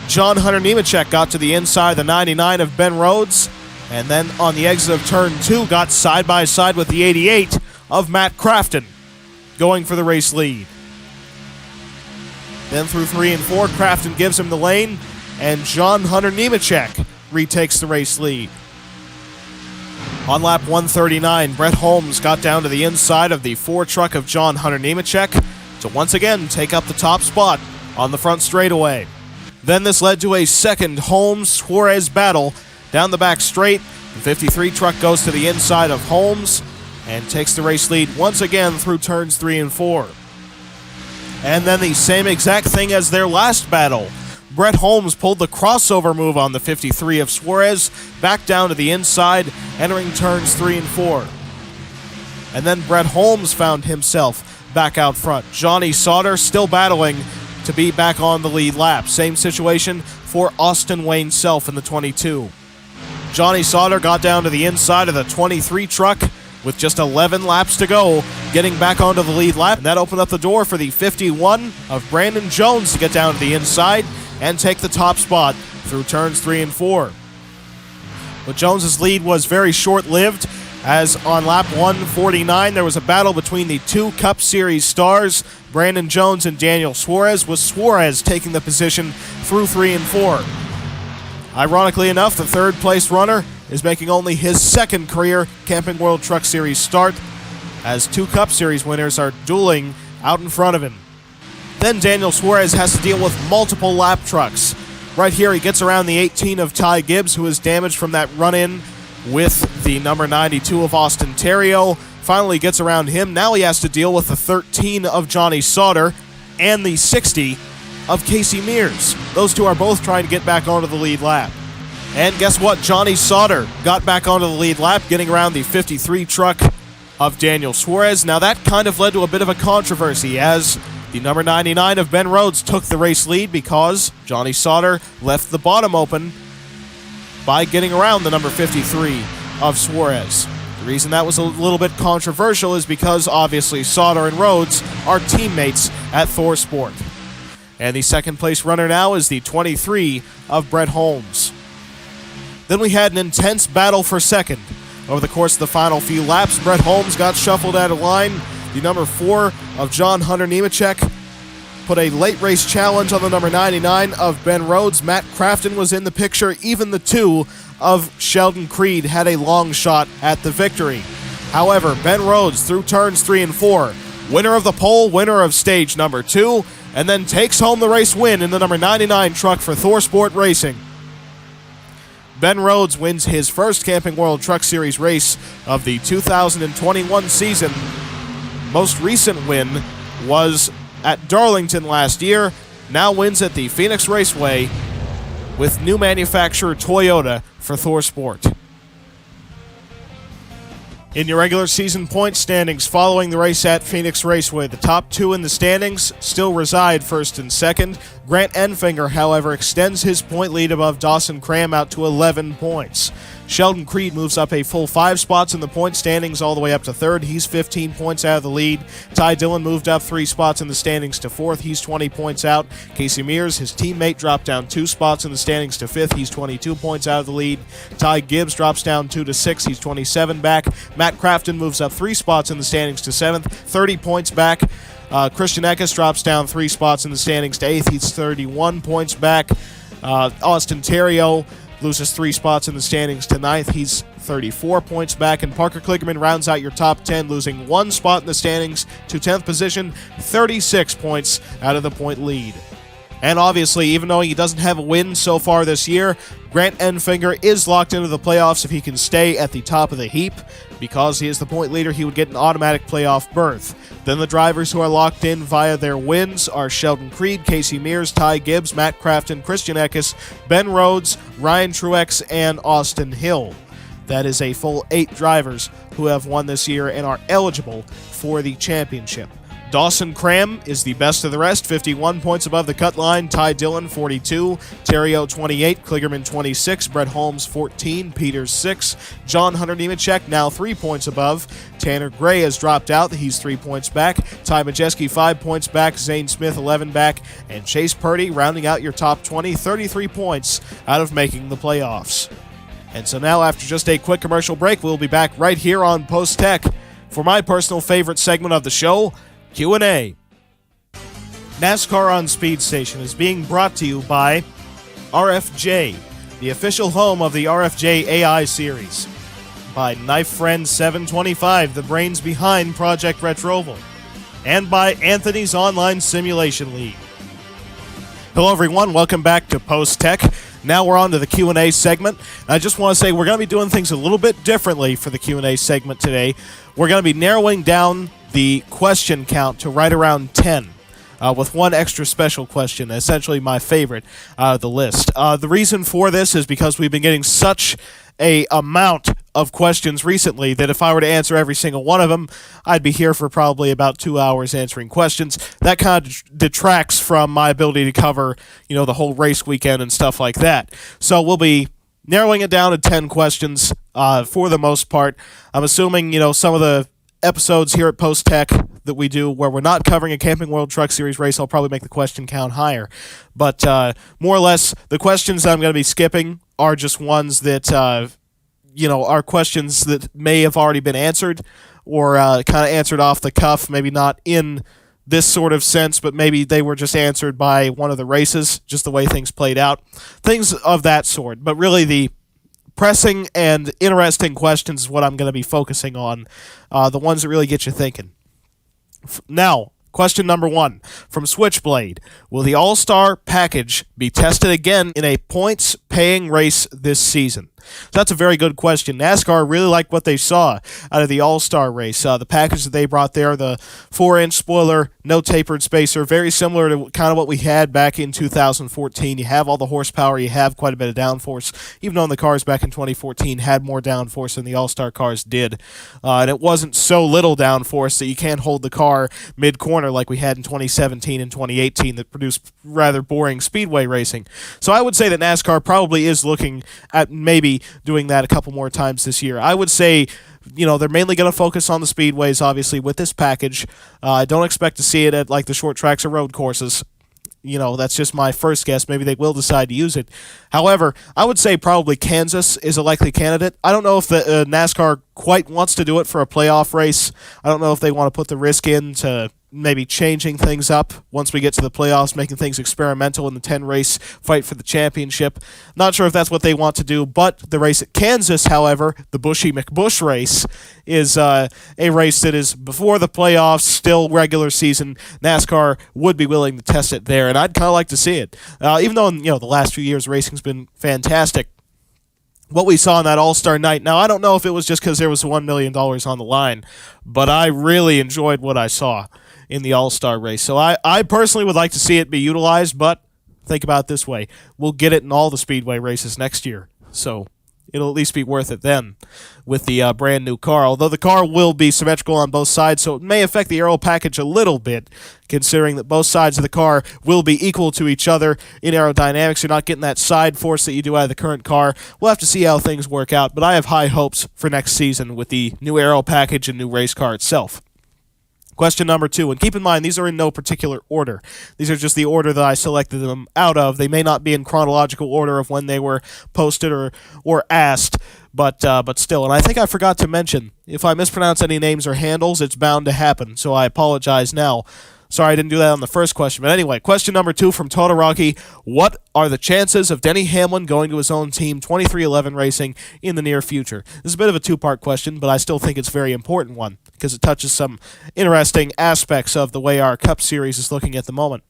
John Hunter Nemechek got to the inside of the 99 of Ben Rhodes, and then on the exit of turn 2 got side by side with the 88 of Matt Crafton, going for the race lead. Then through 3 and 4, Crafton gives him the lane, and John Hunter Nemechek retakes the race lead. On lap 139, Brett Holmes got down to the inside of the 4 truck of John Hunter Nemechek to once again take up the top spot on the front straightaway. Then this led to a 2nd Holmes-Suarez battle down the back straight. The 53 truck goes to the inside of Holmes and takes the race lead once again through turns 3 and 4. And then the same exact thing as their last battle. Brett Holmes pulled the crossover move on the 53 of Suarez back down to the inside, entering turns 3 and 4. And then Brett Holmes found himself back out front. Johnny Sauter still battling to be back on the lead lap. Same situation for Austin Wayne Self in the 22. Johnny Sauter got down to the inside of the 23 truck with just 11 laps to go, getting back onto the lead lap. And that opened up the door for the 51 of Brandon Jones to get down to the inside and take the top spot through turns 3 and 4. But Jones's lead was very short-lived, as on lap 149 there was a battle between the two Cup Series stars, Brandon Jones and Daniel Suarez, with Suarez taking the position through 3 and 4. Ironically enough, the third-place runner is making only his second career Camping World Truck Series start, as two Cup Series winners are dueling out in front of him. Then Daniel Suarez has to deal with multiple lap trucks. Right here he gets around the 18 of Ty Gibbs, who is damaged from that run-in with the number 92 of Austin Terrio. Finally gets around him. Now he has to deal with the 13 of Johnny Sauter and the 60 of Casey Mears. Those two are both trying to get back onto the lead lap. And guess what? Johnny Sauter got back onto the lead lap, getting around the 53 truck of Daniel Suarez. Now that kind of led to a bit of a controversy, as the number 99 of Ben Rhodes took the race lead because Johnny Sauter left the bottom open by getting around the number 53 of Suarez. The reason that was a little bit controversial is because obviously Sauter and Rhodes are teammates at Thor Sport. And the second place runner now is the 23 of Brett Holmes. Then we had an intense battle for second. Over the course of the final few laps, Brett Holmes got shuffled out of line. The number 4 of John Hunter Nemechek put a late race challenge on the number 99 of Ben Rhodes. Matt Crafton was in the picture. Even the 2 of Sheldon Creed had a long shot at the victory. However, Ben Rhodes through turns 3 and 4, winner of the pole, winner of stage number 2, and then takes home the race win in the number 99 truck for Thor Sport Racing. Ben Rhodes wins his first Camping World Truck Series race of the 2021 season. Most recent win was at Darlington last year, now wins at the Phoenix Raceway with new manufacturer Toyota for Thor Sport. In your regular season point standings following the race at Phoenix Raceway, the top 2 in the standings still reside first and second. Grant Enfinger, however, extends his point lead above Dawson Cram out to 11 points. Sheldon Creed moves up a full 5 spots in the point standings all the way up to third. He's 15 points out of the lead. Ty Dillon moved up 3 spots in the standings to fourth. He's 20 points out. Casey Mears, his teammate, dropped down 2 spots in the standings to fifth. He's 22 points out of the lead. Ty Gibbs drops down 2 to 6. He's 27 back. Matt Crafton moves up 3 spots in the standings to seventh. 30 points back. Christian Eckes drops down 3 spots in the standings to 8th. He's 31 points back. Austin Terrio loses 3 spots in the standings to 9th. He's 34 points back. And Parker Kligerman rounds out your top 10, losing 1 spot in the standings to 10th position, 36 points out of the point lead. And obviously, even though he doesn't have a win so far this year, Grant Enfinger is locked into the playoffs if he can stay at the top of the heap. Because he is the point leader, he would get an automatic playoff berth. Then the drivers who are locked in via their wins are Sheldon Creed, Casey Mears, Ty Gibbs, Matt Crafton, Christian Eckes, Ben Rhodes, Ryan Truex, and Austin Hill. That is a full 8 drivers who have won this year and are eligible for the championship. Dawson Cram is the best of the rest, 51 points above the cut line. Ty Dillon, 42. Terrio, 28. Kligerman, 26. Brett Holmes, 14. Peters, 6. John Hunter Nemechek, now 3 points above. Tanner Gray has dropped out. He's 3 points back. Ty Majeski, 5 points back. Zane Smith, 11 back. And Chase Purdy rounding out your top 20, 33 points out of making the playoffs. And so now, after just a quick commercial break, we'll be back right here on Post Tech for my personal favorite segment of the show, Q&A. NASCAR on Speed Station is being brought to you by RFJ, the official home of the RFJ AI series. By Knife Friend 725, the brains behind Project Retroval. And by Anthony's Online Simulation League. Hello everyone, welcome back to Post Tech. Now we're on to the Q&A segment. I just want to say we're going to be doing things a little bit differently for the Q&A segment today. We're going to be narrowing down the question count to right around 10, with one extra special question, essentially my favorite out of the list. The reason for this is because we've been getting such a amount of questions recently that if I were to answer every single one of them, I'd be here for probably about 2 hours answering questions. That kind of detracts from my ability to cover, the whole race weekend and stuff like that. So we'll be narrowing it down to 10 questions for the most part. I'm assuming, some of the episodes here at Post Tech that we do where we're not covering a Camping World Truck Series race, I'll probably make the question count higher. But more or less, the questions that I'm going to be skipping are just ones that are questions that may have already been answered or kind of answered off the cuff, maybe not in this sort of sense, but maybe they were just answered by one of the races, just the way things played out. Things of that sort. But really the pressing and interesting questions is what I'm going to be focusing on, the ones that really get you thinking. Now, question number 1 from Switchblade. Will the All-Star package be tested again in a points-paying race this season? So that's a very good question. NASCAR really liked what they saw out of the All-Star race. The package that they brought there, the 4-inch spoiler, no tapered spacer, very similar to kind of what we had back in 2014. You have all the horsepower, you have quite a bit of downforce, even though the cars back in 2014 had more downforce than the All-Star cars did. And it wasn't so little downforce that you can't hold the car mid-corner like we had in 2017 and 2018 that produced rather boring speedway racing. So I would say that NASCAR probably is looking at maybe doing that a couple more times this year. I would say, they're mainly going to focus on the speedways, obviously, with this package. I don't expect to see it at, like, the short tracks or road courses. That's just my first guess. Maybe they will decide to use it. However, I would say probably Kansas is a likely candidate. I don't know if the NASCAR quite wants to do it for a playoff race. I don't know if they want to put the risk in to maybe changing things up once we get to the playoffs, making things experimental in the 10-race fight for the championship. Not sure if that's what they want to do, but the race at Kansas, however, the Bushy McBush race, is a race that is before the playoffs, still regular season. NASCAR would be willing to test it there, and I'd kind of like to see it. Even though in the last few years racing's been fantastic, what we saw on that All-Star night, now I don't know if it was just because there was $1 million on the line, but I really enjoyed what I saw in the All-Star race. So I personally would like to see it be utilized, but think about it this way. We'll get it in all the speedway races next year, so it'll at least be worth it then with the brand new car. Although the car will be symmetrical on both sides, so it may affect the aero package a little bit, considering that both sides of the car will be equal to each other in aerodynamics. You're not getting that side force that you do out of the current car. We'll have to see how things work out, but I have high hopes for next season with the new aero package and new race car itself. Question number 2, and keep in mind, these are in no particular order. These are just the order that I selected them out of. They may not be in chronological order of when they were posted or asked, but still. And I think I forgot to mention, if I mispronounce any names or handles, it's bound to happen, so I apologize now. Sorry I didn't do that on the first question. But anyway, question number 2 from Todoroki. What are the chances of Denny Hamlin going to his own team, 2311 Racing, in the near future? This is a bit of a two-part question, but I still think it's a very important one because it touches some interesting aspects of the way our Cup Series is looking at the moment.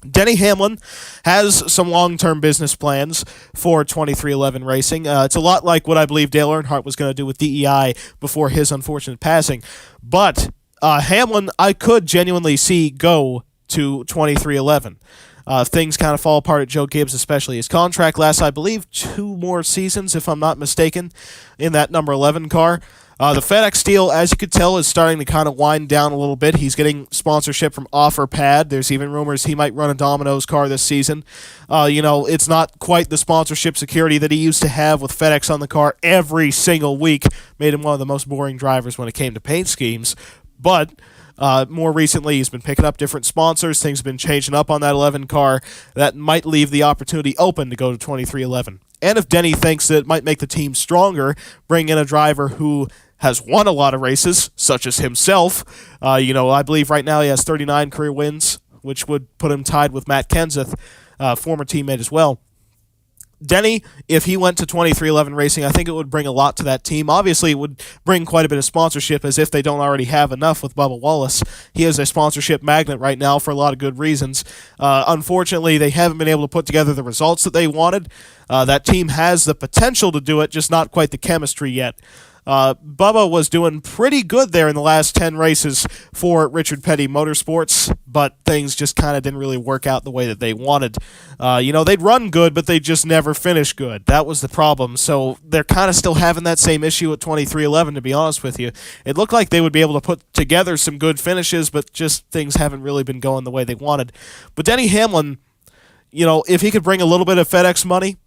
Denny Hamlin has some long-term business plans for 2311 Racing. It's a lot like what I believe Dale Earnhardt was going to do with DEI before his unfortunate passing. But Hamlin, I could genuinely see go to 2311. Things kind of fall apart at Joe Gibbs, especially. His contract lasts, I believe, 2 more seasons, if I'm not mistaken, in that number 11 car. The FedEx deal, as you could tell, is starting to kind of wind down a little bit. He's getting sponsorship from OfferPad. There's even rumors he might run a Domino's car this season. It's not quite the sponsorship security that he used to have with FedEx on the car every single week. Made him one of the most boring drivers when it came to paint schemes. But more recently, he's been picking up different sponsors. Things have been changing up on that 11 car. That might leave the opportunity open to go to 2311. And if Denny thinks that it might make the team stronger, bring in a driver who has won a lot of races, such as himself. I believe right now he has 39 career wins, which would put him tied with Matt Kenseth, former teammate as well. Denny, if he went to 2311 Racing, I think it would bring a lot to that team. Obviously, it would bring quite a bit of sponsorship, as if they don't already have enough with Bubba Wallace. He is a sponsorship magnet right now for a lot of good reasons. Unfortunately, they haven't been able to put together the results that they wanted. That team has the potential to do it, just not quite the chemistry yet. Bubba was doing pretty good there in the last 10 races for Richard Petty Motorsports, but things just kind of didn't really work out the way that they wanted. They'd run good, but they just never finished good. That was the problem, so they're kind of still having that same issue at 2311, to be honest with you. It looked like they would be able to put together some good finishes, but just things haven't really been going the way they wanted. But Denny Hamlin, if he could bring a little bit of FedEx money,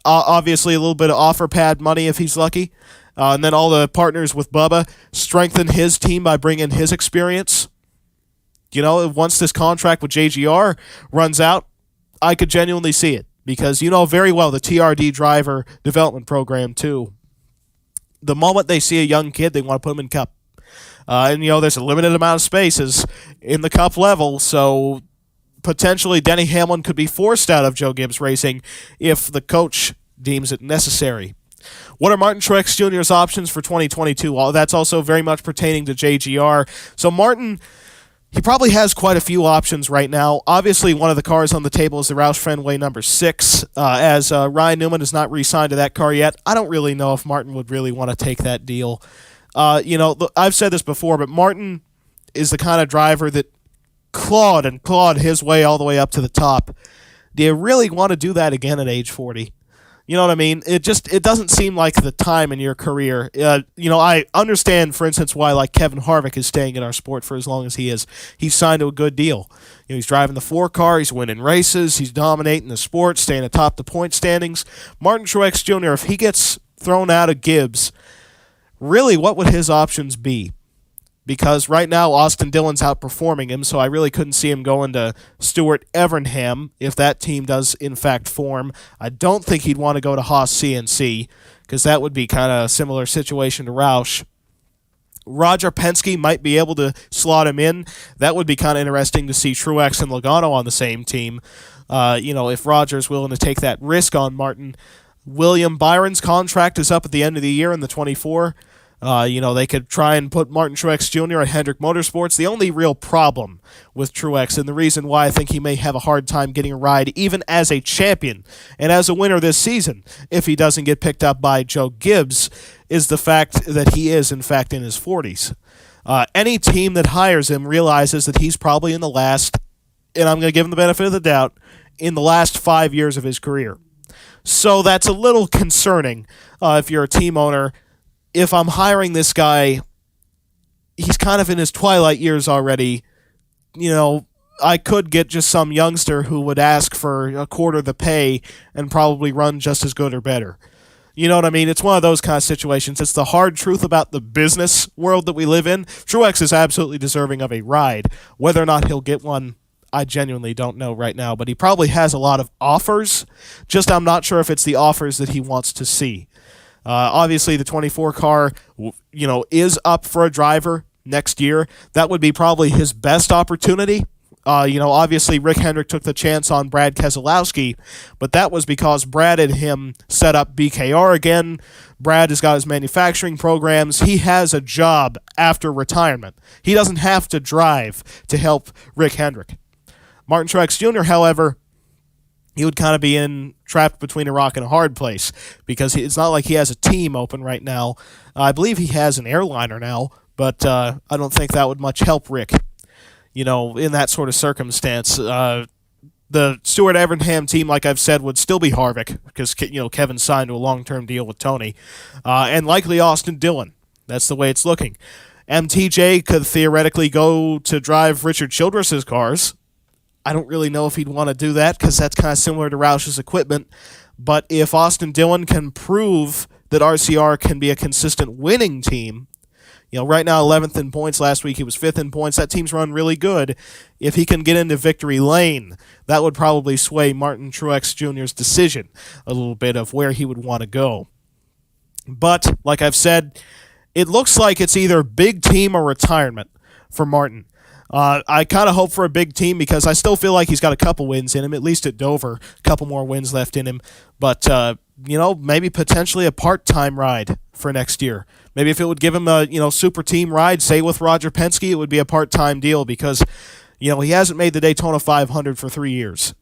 obviously a little bit of OfferPad money if he's lucky, and then all the partners with Bubba strengthen his team by bringing his experience. Once this contract with JGR runs out, I could genuinely see it. Because very well the TRD driver development program, too. the moment they see a young kid, they want to put him in Cup. And, there's a limited amount of spaces in the Cup level, so potentially Denny Hamlin could be forced out of Joe Gibbs Racing if the coach deems it necessary. What are Martin Truex Jr.'s options for 2022? Well, that's also very much pertaining to JGR. So Martin, he probably has quite a few options right now. Obviously, one of the cars on the table is the Roush Fenway number 6. As Ryan Newman is not re-signed to that car yet, I don't really know if Martin would really want to take that deal. I've said this before, but Martin is the kind of driver that clawed his way all the way up to the top. Do you really want to do that again at age 40? You know what I mean? It doesn't seem like the time in your career. I understand, for instance, why like Kevin Harvick is staying in our sport for as long as he is. He's signed to a good deal. He's driving the 4 car. He's winning races. He's dominating the sport, staying atop the point standings. Martin Truex Jr., if he gets thrown out of Gibbs, really, what would his options be? Because right now, Austin Dillon's outperforming him, so I really couldn't see him going to Stuart Evernham if that team does, in fact, form. I don't think he'd want to go to Haas CNC, because that would be kind of a similar situation to Roush. Roger Penske might be able to slot him in. That would be kind of interesting to see Truex and Logano on the same team. If Roger's willing to take that risk on Martin. William Byron's contract is up at the end of the year in the 24. They could try and put Martin Truex Jr. at Hendrick Motorsports. The only real problem with Truex, and the reason why I think he may have a hard time getting a ride even as a champion and as a winner this season, if he doesn't get picked up by Joe Gibbs, is the fact that he is, in fact, in his 40s. Any team that hires him realizes that he's probably in the last, and I'm going to give him the benefit of the doubt, in the last 5 years of his career. So that's a little concerning if you're a team owner. If I'm hiring this guy, he's kind of in his twilight years already. I could get just some youngster who would ask for a quarter the pay and probably run just as good or better. You know what I mean? It's one of those kind of situations. It's the hard truth about the business world that we live in. Truex is absolutely deserving of a ride. Whether or not he'll get one, I genuinely don't know right now, but he probably has a lot of offers. Just I'm not sure if it's the offers that he wants to see. Obviously, the 24 car, is up for a driver next year. That would be probably his best opportunity. Obviously, Rick Hendrick took the chance on Brad Keselowski, but that was because Brad and him set up BKR again. Brad has got his manufacturing programs. He has a job after retirement. He doesn't have to drive to help Rick Hendrick. Martin Truex Jr., however, he would kind of be trapped between a rock and a hard place because it's not like he has a team open right now. I believe he has an airliner now, but I don't think that would much help Rick, in that sort of circumstance. The Stuart Evernham team, like I've said, would still be Harvick because, Kevin signed to a long-term deal with Tony, and likely Austin Dillon. That's the way it's looking. MTJ could theoretically go to drive Richard Childress's cars. I don't really know if he'd want to do that because that's kind of similar to Roush's equipment. But if Austin Dillon can prove that RCR can be a consistent winning team, right now 11th in points. Last week he was 5th in points. That team's run really good. If he can get into victory lane, that would probably sway Martin Truex Jr.'s decision a little bit of where he would want to go. But, like I've said, it looks like it's either big team or retirement for Martin. I kind of hope for a big team because I still feel like he's got a couple wins in him, at least at Dover, a couple more wins left in him. But, maybe potentially a part-time ride for next year. Maybe if it would give him a, super team ride, say with Roger Penske, it would be a part-time deal because, he hasn't made the Daytona 500 for 3 years.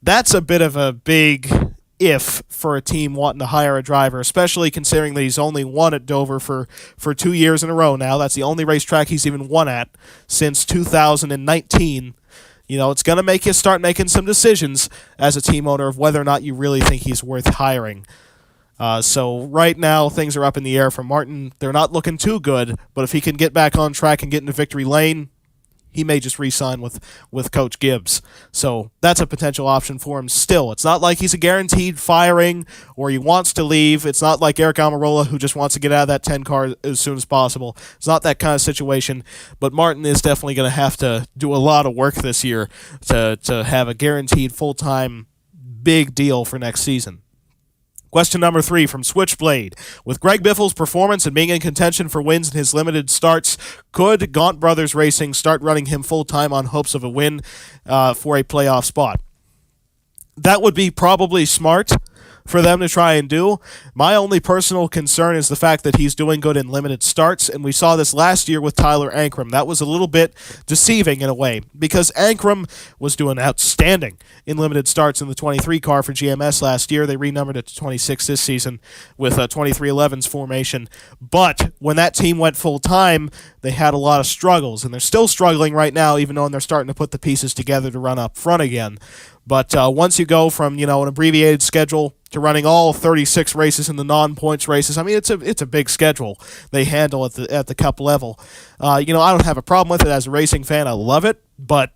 That's a bit of a big if for a team wanting to hire a driver, especially considering that he's only won at Dover for 2 years in a row now. That's the only racetrack he's even won at since 2019. It's going to make you start making some decisions as a team owner of whether or not you really think he's worth hiring. So right now, things are up in the air for Martin. They're not looking too good, but if he can get back on track and get into victory lane, he may just re-sign with Coach Gibbs. So that's a potential option for him still. It's not like he's a guaranteed firing or he wants to leave. It's not like Eric Almirola who just wants to get out of that 10 car as soon as possible. It's not that kind of situation. But Martin is definitely going to have to do a lot of work this year to have a guaranteed full-time big deal for next season. Question number 3 from Switchblade. With Greg Biffle's performance and being in contention for wins in his limited starts, could Gaunt Brothers Racing start running him full-time on hopes of a win for a playoff spot? That would be probably smart for them to try and do. My only personal concern is the fact that he's doing good in limited starts, and we saw this last year with Tyler Ankrum. That was a little bit deceiving in a way, because Ankrum was doing outstanding in limited starts in the 23 car for GMS last year. They renumbered it to 26 this season with a 2311's formation. But when that team went full-time, they had a lot of struggles, and they're still struggling right now, even though they're starting to put the pieces together to run up front again. But once you go from, an abbreviated schedule to running all 36 races in the non-points races, I mean, it's a big schedule they handle at the Cup level. I don't have a problem with it as a racing fan. I love it, but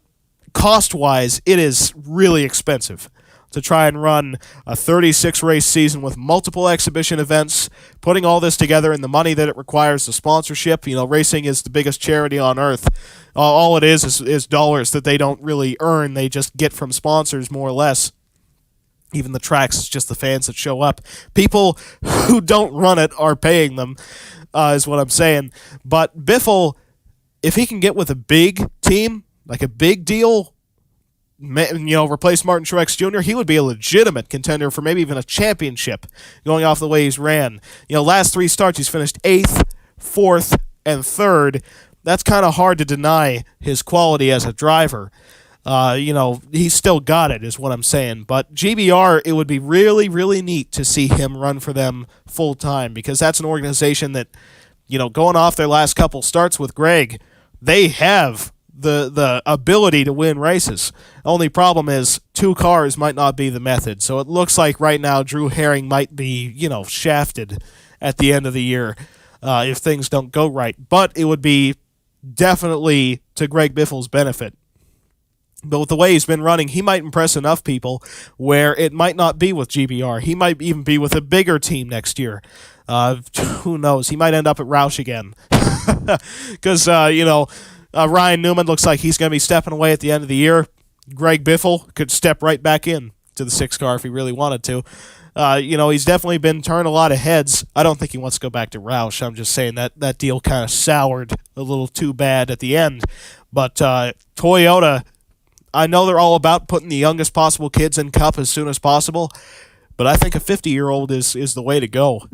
cost-wise, it is really expensive to try and run a 36-race season with multiple exhibition events, putting all this together and the money that it requires, the sponsorship. Racing is the biggest charity on earth. All it is dollars that they don't really earn. They just get from sponsors, more or less. Even the tracks, it's just the fans that show up. People who don't run it are paying them, is what I'm saying. But Biffle, if he can get with a big team, like a big deal, replace Martin Truex Jr., he would be a legitimate contender for maybe even a championship, going off the way he's ran. Last 3 starts, he's finished 8th, 4th, and 3rd. That's kind of hard to deny his quality as a driver. He's still got it, is what I'm saying. But GBR, it would be really, really neat to see him run for them full-time, because that's an organization that, going off their last couple starts with Greg, they have the ability to win races. Only problem is 2 cars might not be the method. So it looks like right now Drew Herring might be, shafted at the end of the year if things don't go right. But it would be definitely to Greg Biffle's benefit. But with the way he's been running, he might impress enough people where it might not be with GBR. He might even be with a bigger team next year. Who knows? He might end up at Roush again. Because, Ryan Newman looks like he's going to be stepping away at the end of the year. Greg Biffle could step right back in to the 6 car if he really wanted to. He's definitely been turning a lot of heads. I don't think he wants to go back to Roush. I'm just saying that deal kind of soured a little too bad at the end. But Toyota, I know they're all about putting the youngest possible kids in Cup as soon as possible, but I think a 50-year-old is the way to go.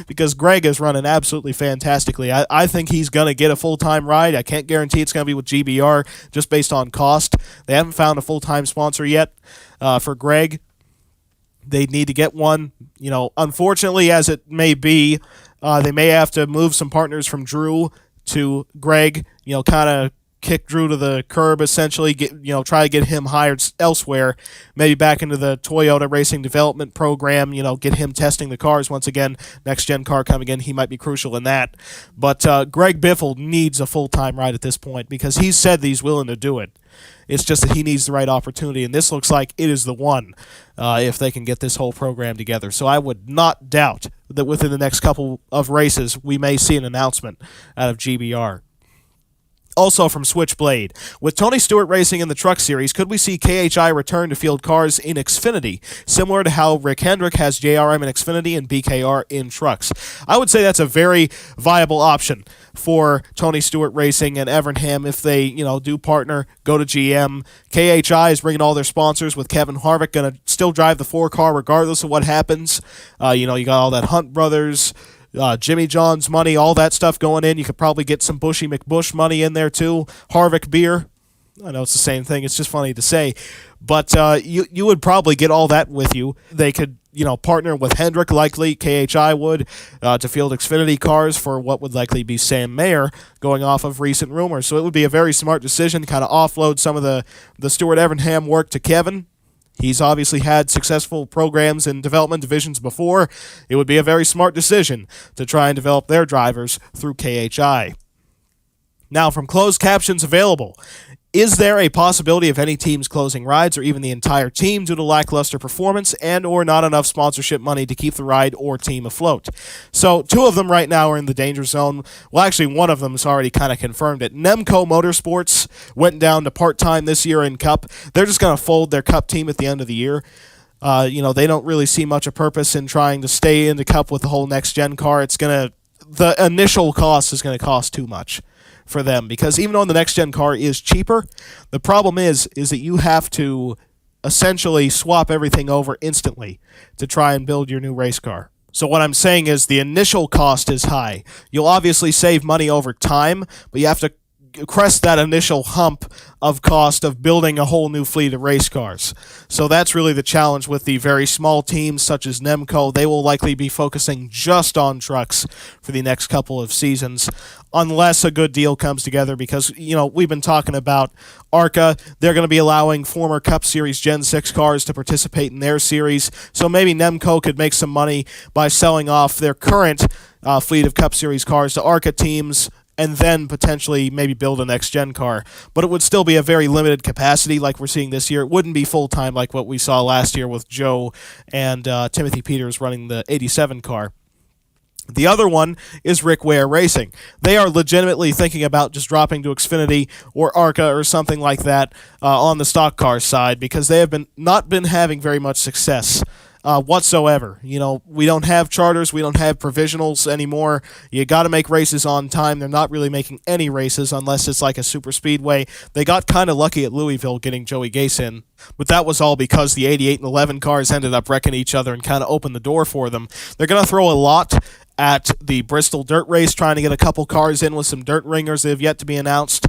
Because Greg is running absolutely fantastically. I think he's going to get a full-time ride. I can't guarantee it's going to be with GBR just based on cost. They haven't found a full-time sponsor yet for Greg. They need to get one. Unfortunately, as it may be, they may have to move some partners from Drew to Greg, kind of kick Drew to the curb, essentially, try to get him hired elsewhere, maybe back into the Toyota Racing Development Program, get him testing the cars once again. Next-gen car coming in, he might be crucial in that. But Greg Biffle needs a full-time ride at this point, because he's said that he's willing to do it. It's just that he needs the right opportunity, and this looks like it is the one if they can get this whole program together. So I would not doubt that within the next couple of races we may see an announcement out of GBR. Also from Switchblade, with Tony Stewart racing in the Truck Series, could we see KHI return to field cars in Xfinity, similar to how Rick Hendrick has JRM in Xfinity and BKR in trucks? I would say that's a very viable option for Tony Stewart Racing and Evernham if they, do partner, go to GM. KHI is bringing all their sponsors, with Kevin Harvick going to still drive the 4-car regardless of what happens. You got all that Hunt Brothers, Jimmy John's money, all that stuff going in. You could probably get some Bushy McBush money in there too. Harvick beer. I know it's the same thing. It's just funny to say. But you would probably get all that with you. They could, partner with Hendrick, likely. KHI would, to field Xfinity cars for what would likely be Sam Mayer, going off of recent rumors. So it would be a very smart decision to kind of offload some of the Stewart Evernham work to Kevin. He's obviously had successful programs in development divisions before. It would be a very smart decision to try and develop their drivers through KHI. Now, from closed captions available, is there a possibility of any teams closing rides or even the entire team due to lackluster performance and or not enough sponsorship money to keep the ride or team afloat? So 2 of them right now are in the danger zone. Well, actually, one of them has already kind of confirmed it. Nemco Motorsports went down to part-time this year in Cup. They're just going to fold their Cup team at the end of the year. They don't really see much of purpose in trying to stay in the Cup with the whole next-gen car. The initial cost is going to cost too much for them, because even though the next-gen car is cheaper, the problem is that you have to essentially swap everything over instantly to try and build your new race car. So what I'm saying is the initial cost is high. You'll obviously save money over time, but you have to crest that initial hump of cost of building a whole new fleet of race cars. So that's really the challenge with the very small teams such as Nemco. They will likely be focusing just on trucks for the next couple of seasons, unless a good deal comes together, because, we've been talking about ARCA. They're going to be allowing former Cup Series Gen 6 cars to participate in their series, so maybe Nemco could make some money by selling off their current fleet of Cup Series cars to ARCA teams, and then potentially maybe build a next-gen car. But it would still be a very limited capacity like we're seeing this year. It wouldn't be full-time like what we saw last year with Joe and Timothy Peters running the 87 car. The other one is Raceway Racing. They are legitimately thinking about just dropping to Xfinity or ARCA or something like that on the stock car side, because they have not been having very much success whatsoever. We don't have charters, we don't have provisionals anymore. You got to make races on time. They're not really making any races unless it's like a super speedway. They got kind of lucky at Louisville getting Joey Gase in, but that was all because the 88 and 11 cars ended up wrecking each other and kind of opened the door for them. They're going to throw a lot at the Bristol Dirt Race, trying to get a couple cars in with some dirt ringers that have yet to be announced.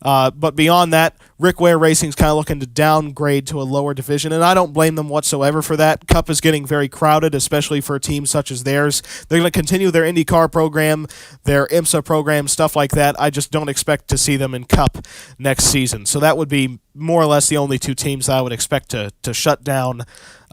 But beyond that, Raceway Racing's kind of looking to downgrade to a lower division, and I don't blame them whatsoever for that. Cup is getting very crowded, especially for teams such as theirs. They're going to continue their IndyCar program, their IMSA program, stuff like that. I just don't expect to see them in Cup next season. So that would be more or less the only two teams that I would expect to shut down.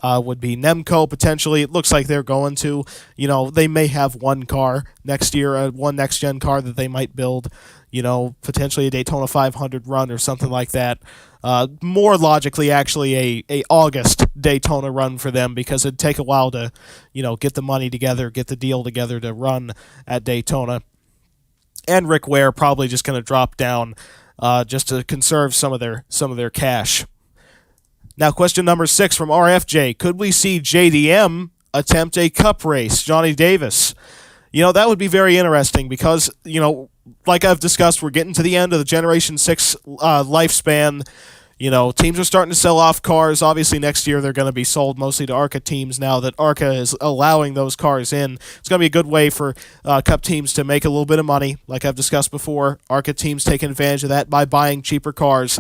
Would be Nemco, potentially. It looks like they're going to. They may have one car next year, one next-gen car that they might build, potentially a Daytona 500 run or something like that. More logically, actually, a August Daytona run for them, because it'd take a while to, get the money together, get the deal together to run at Daytona. And Rick Ware probably just going to drop down just to conserve some of their cash. Now, question number 6 from RFJ. Could we see JDM attempt a Cup race? Johnny Davis. That would be very interesting because, like I've discussed, we're getting to the end of the Generation 6 lifespan. Teams are starting to sell off cars. Obviously, next year they're going to be sold mostly to ARCA teams now that ARCA is allowing those cars in. It's going to be a good way for Cup teams to make a little bit of money. Like I've discussed before, ARCA teams taking advantage of that by buying cheaper cars.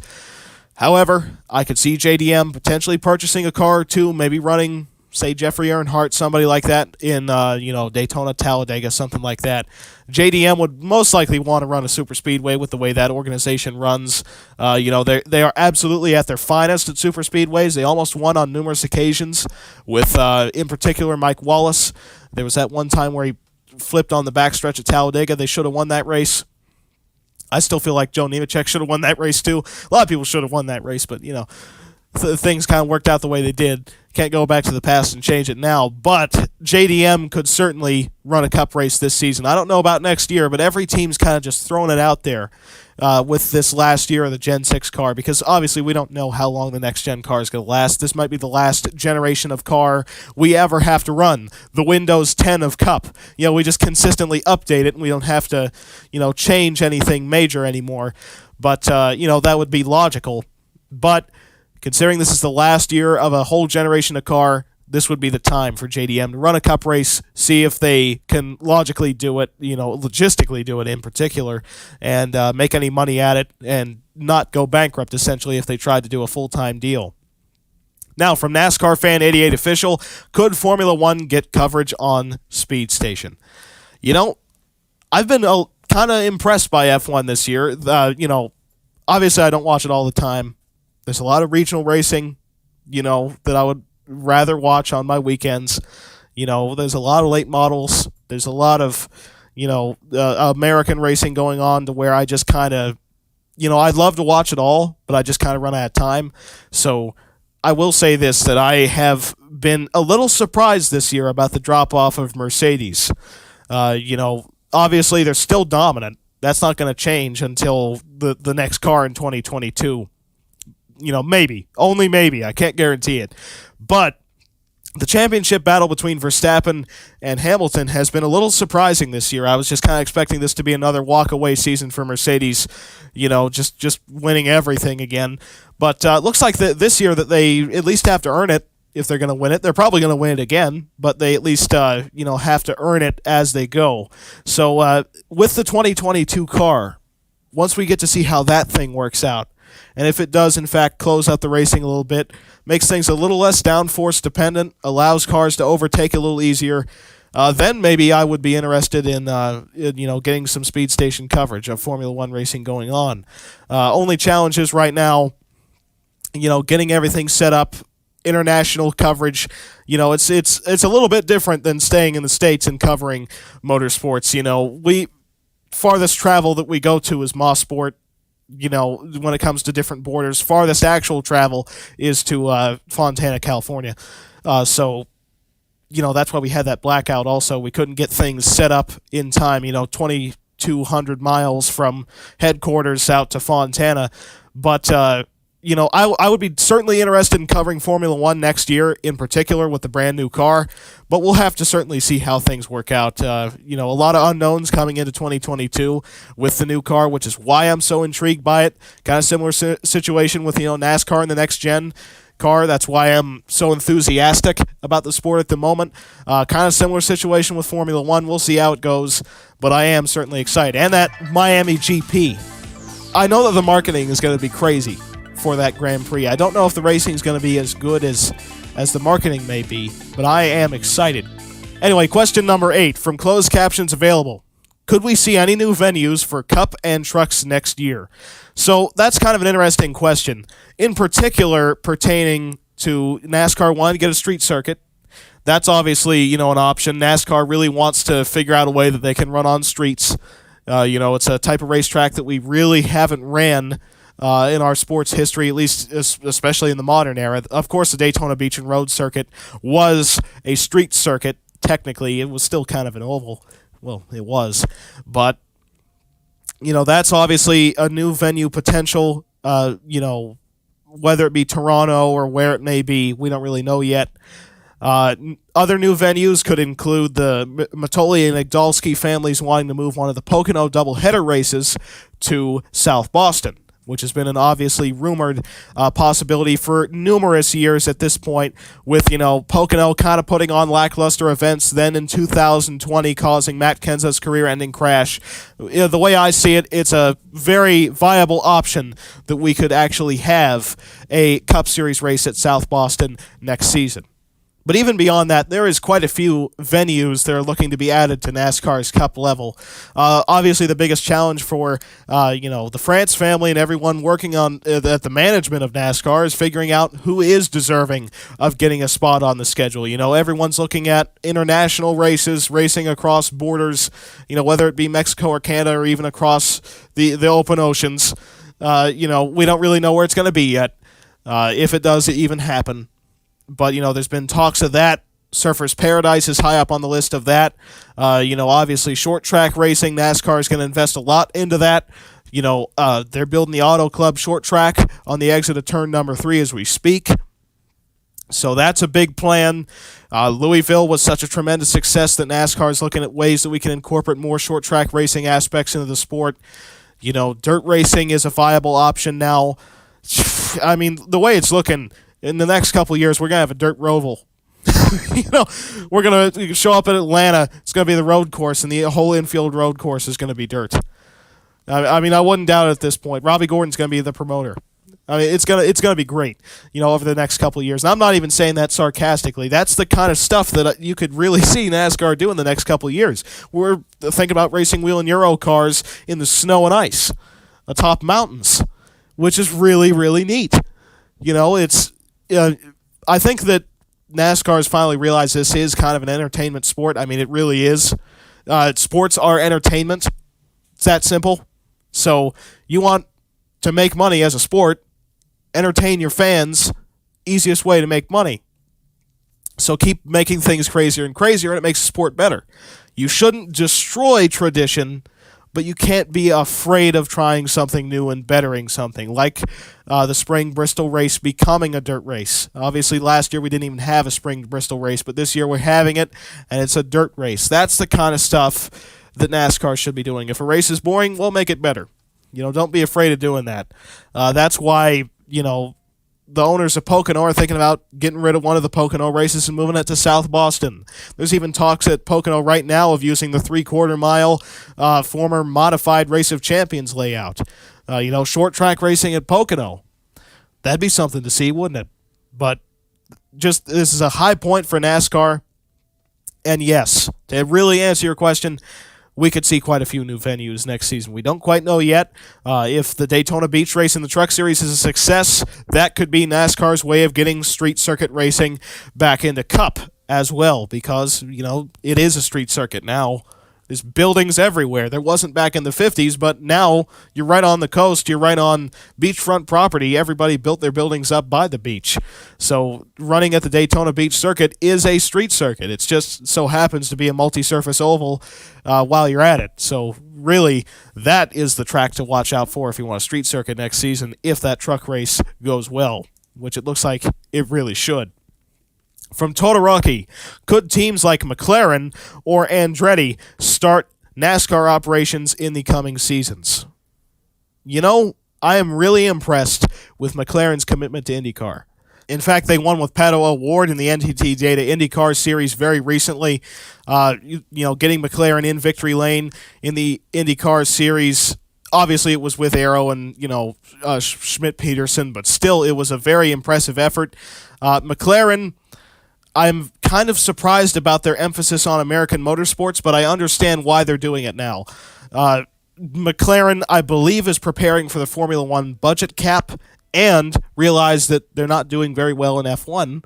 However, I could see JDM potentially purchasing a car or two, maybe running, say, Jeffrey Earnhardt, somebody like that, in Daytona, Talladega, something like that. JDM would most likely want to run a super speedway with the way that organization runs. They are absolutely at their finest at super speedways. They almost won on numerous occasions with, in particular, Mike Wallace. There was that one time where he flipped on the backstretch at Talladega. They should have won that race. I still feel like Joe Nemechek should have won that race too. A lot of people should have won that race, but things kind of worked out the way they did. Can't go back to the past and change it now, but JDM could certainly run a Cup race this season. I don't know about next year, but every team's kind of just throwing it out there with this last year of the Gen 6 car, because obviously we don't know how long the next Gen car is going to last. This might be the last generation of car we ever have to run. The Windows 10 of Cup. We just consistently update it, and we don't have to, change anything major anymore. But, that would be logical. But considering this is the last year of a whole generation of car, this would be the time for JDM to run a Cup race, see if they can logically do it, logistically do it in particular, and make any money at it and not go bankrupt, essentially, if they tried to do a full-time deal. Now, from NASCAR Fan 88 Official, could Formula One get coverage on Speed Station? I've been kind of impressed by F1 this year. Obviously I don't watch it all the time. There's a lot of regional racing, that I would rather watch on my weekends. There's a lot of late models. There's a lot of, American racing going on to where I just kind of, I'd love to watch it all, but I just kind of run out of time. So I will say this, that I have been a little surprised this year about the drop-off of Mercedes. Obviously they're still dominant. That's not going to change until the next car in 2022. Maybe. Only maybe. I can't guarantee it. But the championship battle between Verstappen and Hamilton has been a little surprising this year. I was just kind of expecting this to be another walk-away season for Mercedes, just winning everything again. But it looks like this year that they at least have to earn it if they're going to win it. They're probably going to win it again, but they at least have to earn it as they go. So with the 2022 car, once we get to see how that thing works out, and if it does, in fact, close out the racing a little bit, makes things a little less downforce dependent, allows cars to overtake a little easier, then maybe I would be interested in getting some speed station coverage of Formula One racing going on. Only challenge is right now, getting everything set up, international coverage. It's a little bit different than staying in the States and covering motorsports. We farthest travel that we go to is Mosport. When it comes to different borders, farthest actual travel is to Fontana, California. So that's why we had that blackout also. We couldn't get things set up in time, 2,200 miles from headquarters out to Fontana. But, I would be certainly interested in covering Formula One next year, in particular with the brand new car. But we'll have to certainly see how things work out. A lot of unknowns coming into 2022 with the new car, which is why I'm so intrigued by it. Kind of similar situation with, NASCAR in the next gen car. That's why I'm so enthusiastic about the sport at the moment. Kind of similar situation with Formula One. We'll see how it goes, but I am certainly excited. And that Miami GP. I know that the marketing is going to be crazy for that Grand Prix. I don't know if the racing is going to be as good as the marketing may be, but I am excited. Anyway, question number 8 from closed captions available. Could we see any new venues for Cup and trucks next year? So that's kind of an interesting question, in particular pertaining to NASCAR wanting to get a street circuit. That's obviously, an option. NASCAR really wants to figure out a way that they can run on streets. It's a type of racetrack that we really haven't ran in our sports history, at least especially in the modern era. Of course, the Daytona Beach and Road Circuit was a street circuit. Technically, it was still kind of an oval. Well, it was. But, that's obviously a new venue potential, whether it be Toronto or where it may be, we don't really know yet. Other new venues could include the Matoli and Igdalski families wanting to move one of the Pocono doubleheader races to South Boston, which has been an obviously rumored possibility for numerous years at this point, with, Pocono kind of putting on lackluster events, then in 2020 causing Matt Kenseth's career-ending crash. The way I see it, it's a very viable option that we could actually have a Cup Series race at South Boston next season. But even beyond that, there is quite a few venues that are looking to be added to NASCAR's Cup level. Obviously, the biggest challenge for the France family and everyone working on at the management of NASCAR is figuring out who is deserving of getting a spot on the schedule. Everyone's looking at international races, racing across borders, whether it be Mexico or Canada or even across the open oceans. We don't really know where it's going to be yet, if it does even happen. But, there's been talks of that. Surfers Paradise is high up on the list of that. Obviously short track racing, NASCAR is going to invest a lot into that. They're building the Auto Club short track on the exit of turn number 3 as we speak. So that's a big plan. Louisville was such a tremendous success that NASCAR is looking at ways that we can incorporate more short track racing aspects into the sport. Dirt racing is a viable option now. I mean, the way it's looking, in the next couple of years, we're going to have a dirt roval. We're going to show up in Atlanta. It's going to be the road course, and the whole infield road course is going to be dirt. I wouldn't doubt it at this point. Robbie Gordon's going to be the promoter. It's gonna be great, over the next couple of years. And I'm not even saying that sarcastically. That's the kind of stuff that you could really see NASCAR do in the next couple of years. We're thinking about racing wheel and Euro cars in the snow and ice atop mountains, which is really, really neat. I think that NASCAR has finally realized this is kind of an entertainment sport. It really is. Sports are entertainment. It's that simple. So you want to make money as a sport, entertain your fans, easiest way to make money. So keep making things crazier and crazier, and it makes the sport better. You shouldn't destroy tradition, but you can't be afraid of trying something new and bettering something, like the spring Bristol race becoming a dirt race. Obviously, last year we didn't even have a spring Bristol race, but this year we're having it, and it's a dirt race. That's the kind of stuff that NASCAR should be doing. If a race is boring, we'll make it better. Don't be afraid of doing that. That's why, the owners of Pocono are thinking about getting rid of one of the Pocono races and moving it to South Boston. There's even talks at Pocono right now of using the 3/4 mile former modified Race of Champions layout. Short track racing at Pocono. That'd be something to see, wouldn't it? But just this is a high point for NASCAR. And yes, to really answer your question, we could see quite a few new venues next season. We don't quite know yet. If the Daytona Beach race in the Truck Series is a success, that could be NASCAR's way of getting street circuit racing back into Cup as well, because, it is a street circuit now. There's buildings everywhere. There wasn't back in the 50s, but now you're right on the coast. You're right on beachfront property. Everybody built their buildings up by the beach. So running at the Daytona Beach circuit is a street circuit. It just so happens to be a multi-surface oval while you're at it. So really, that is the track to watch out for if you want a street circuit next season, if that truck race goes well, which it looks like it really should. From Todoroki, could teams like McLaren or Andretti start NASCAR operations in the coming seasons? I am really impressed with McLaren's commitment to IndyCar. In fact, they won with Pato O'Ward in the NTT Data IndyCar Series very recently. Getting McLaren in victory lane in the IndyCar Series. Obviously, it was with Arrow and, Schmidt-Peterson, but still, it was a very impressive effort. McLaren, I'm kind of surprised about their emphasis on American motorsports, but I understand why they're doing it now. McLaren, I believe, is preparing for the Formula One budget cap and realized that they're not doing very well in F1.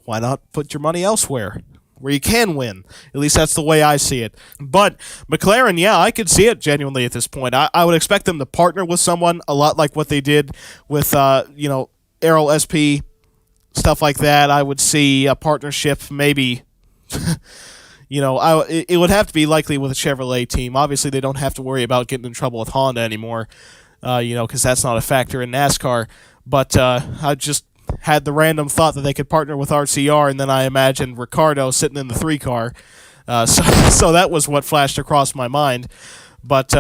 Why not put your money elsewhere, where you can win? At least that's the way I see it. But McLaren, yeah, I could see it genuinely at this point. I would expect them to partner with someone a lot like what they did with, Arrow SP, stuff like that. I would see a partnership, maybe. It would have to be likely with a Chevrolet team. Obviously, they don't have to worry about getting in trouble with Honda anymore, because that's not a factor in NASCAR. But I just had the random thought that they could partner with RCR, and then I imagined Ricardo sitting in the 3-car. So that was what flashed across my mind. But,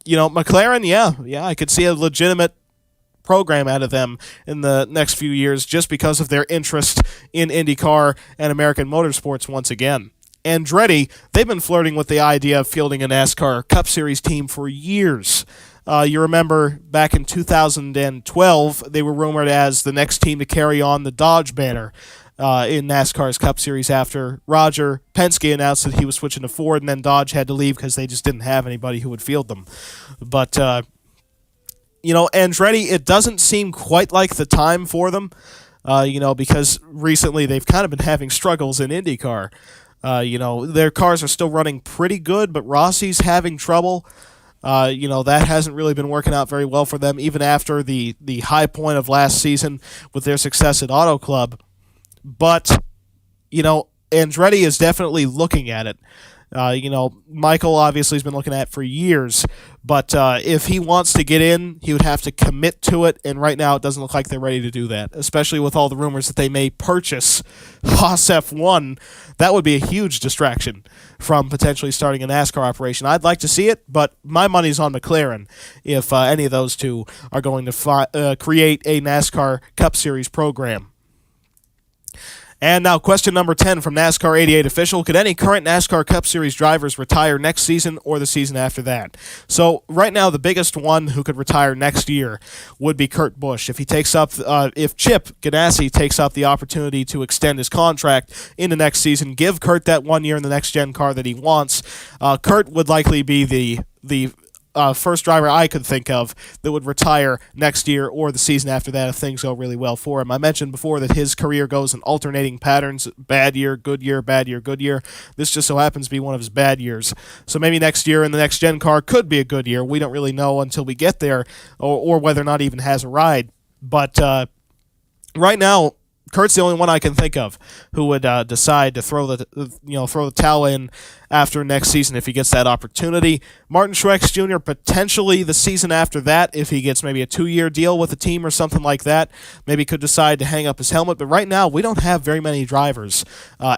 McLaren, yeah, I could see a legitimate program out of them in the next few years just because of their interest in IndyCar and American motorsports once again. Andretti, they've been flirting with the idea of fielding a NASCAR Cup Series team for years. You remember back in 2012, they were rumored as the next team to carry on the Dodge banner in NASCAR's Cup Series after Roger Penske announced that he was switching to Ford, and then Dodge had to leave because they just didn't have anybody who would field them. But Andretti, it doesn't seem quite like the time for them, because recently they've kind of been having struggles in IndyCar. Their cars are still running pretty good, but Rossi's having trouble. That hasn't really been working out very well for them, even after the high point of last season with their success at Auto Club. But, Andretti is definitely looking at it. Michael obviously has been looking at it for years, but if he wants to get in, he would have to commit to it, and right now it doesn't look like they're ready to do that, especially with all the rumors that they may purchase Haas F1. That would be a huge distraction from potentially starting a NASCAR operation. I'd like to see it, but my money's on McLaren if any of those two are going to create a NASCAR Cup Series program. And now question number 10 from NASCAR 88 Official. Could any current NASCAR Cup Series drivers retire next season or the season after that? So right now the biggest one who could retire next year would be Kurt Busch. If Chip Ganassi takes up the opportunity to extend his contract into next season, give Kurt that 1 year in the next gen car that he wants, Kurt would likely be the first driver I could think of that would retire next year or the season after that if things go really well for him. I mentioned before that his career goes in alternating patterns, bad year, good year, bad year, good year. This just so happens to be one of his bad years. So maybe next year in the next gen car could be a good year. We don't really know until we get there or whether or not he even has a ride. But right now, Kurt's the only one I can think of who would decide to throw the towel in after next season if he gets that opportunity. Martin Truex Jr. potentially the season after that, if he gets maybe a 2-year deal with a team or something like that, maybe could decide to hang up his helmet. But right now, we don't have very many drivers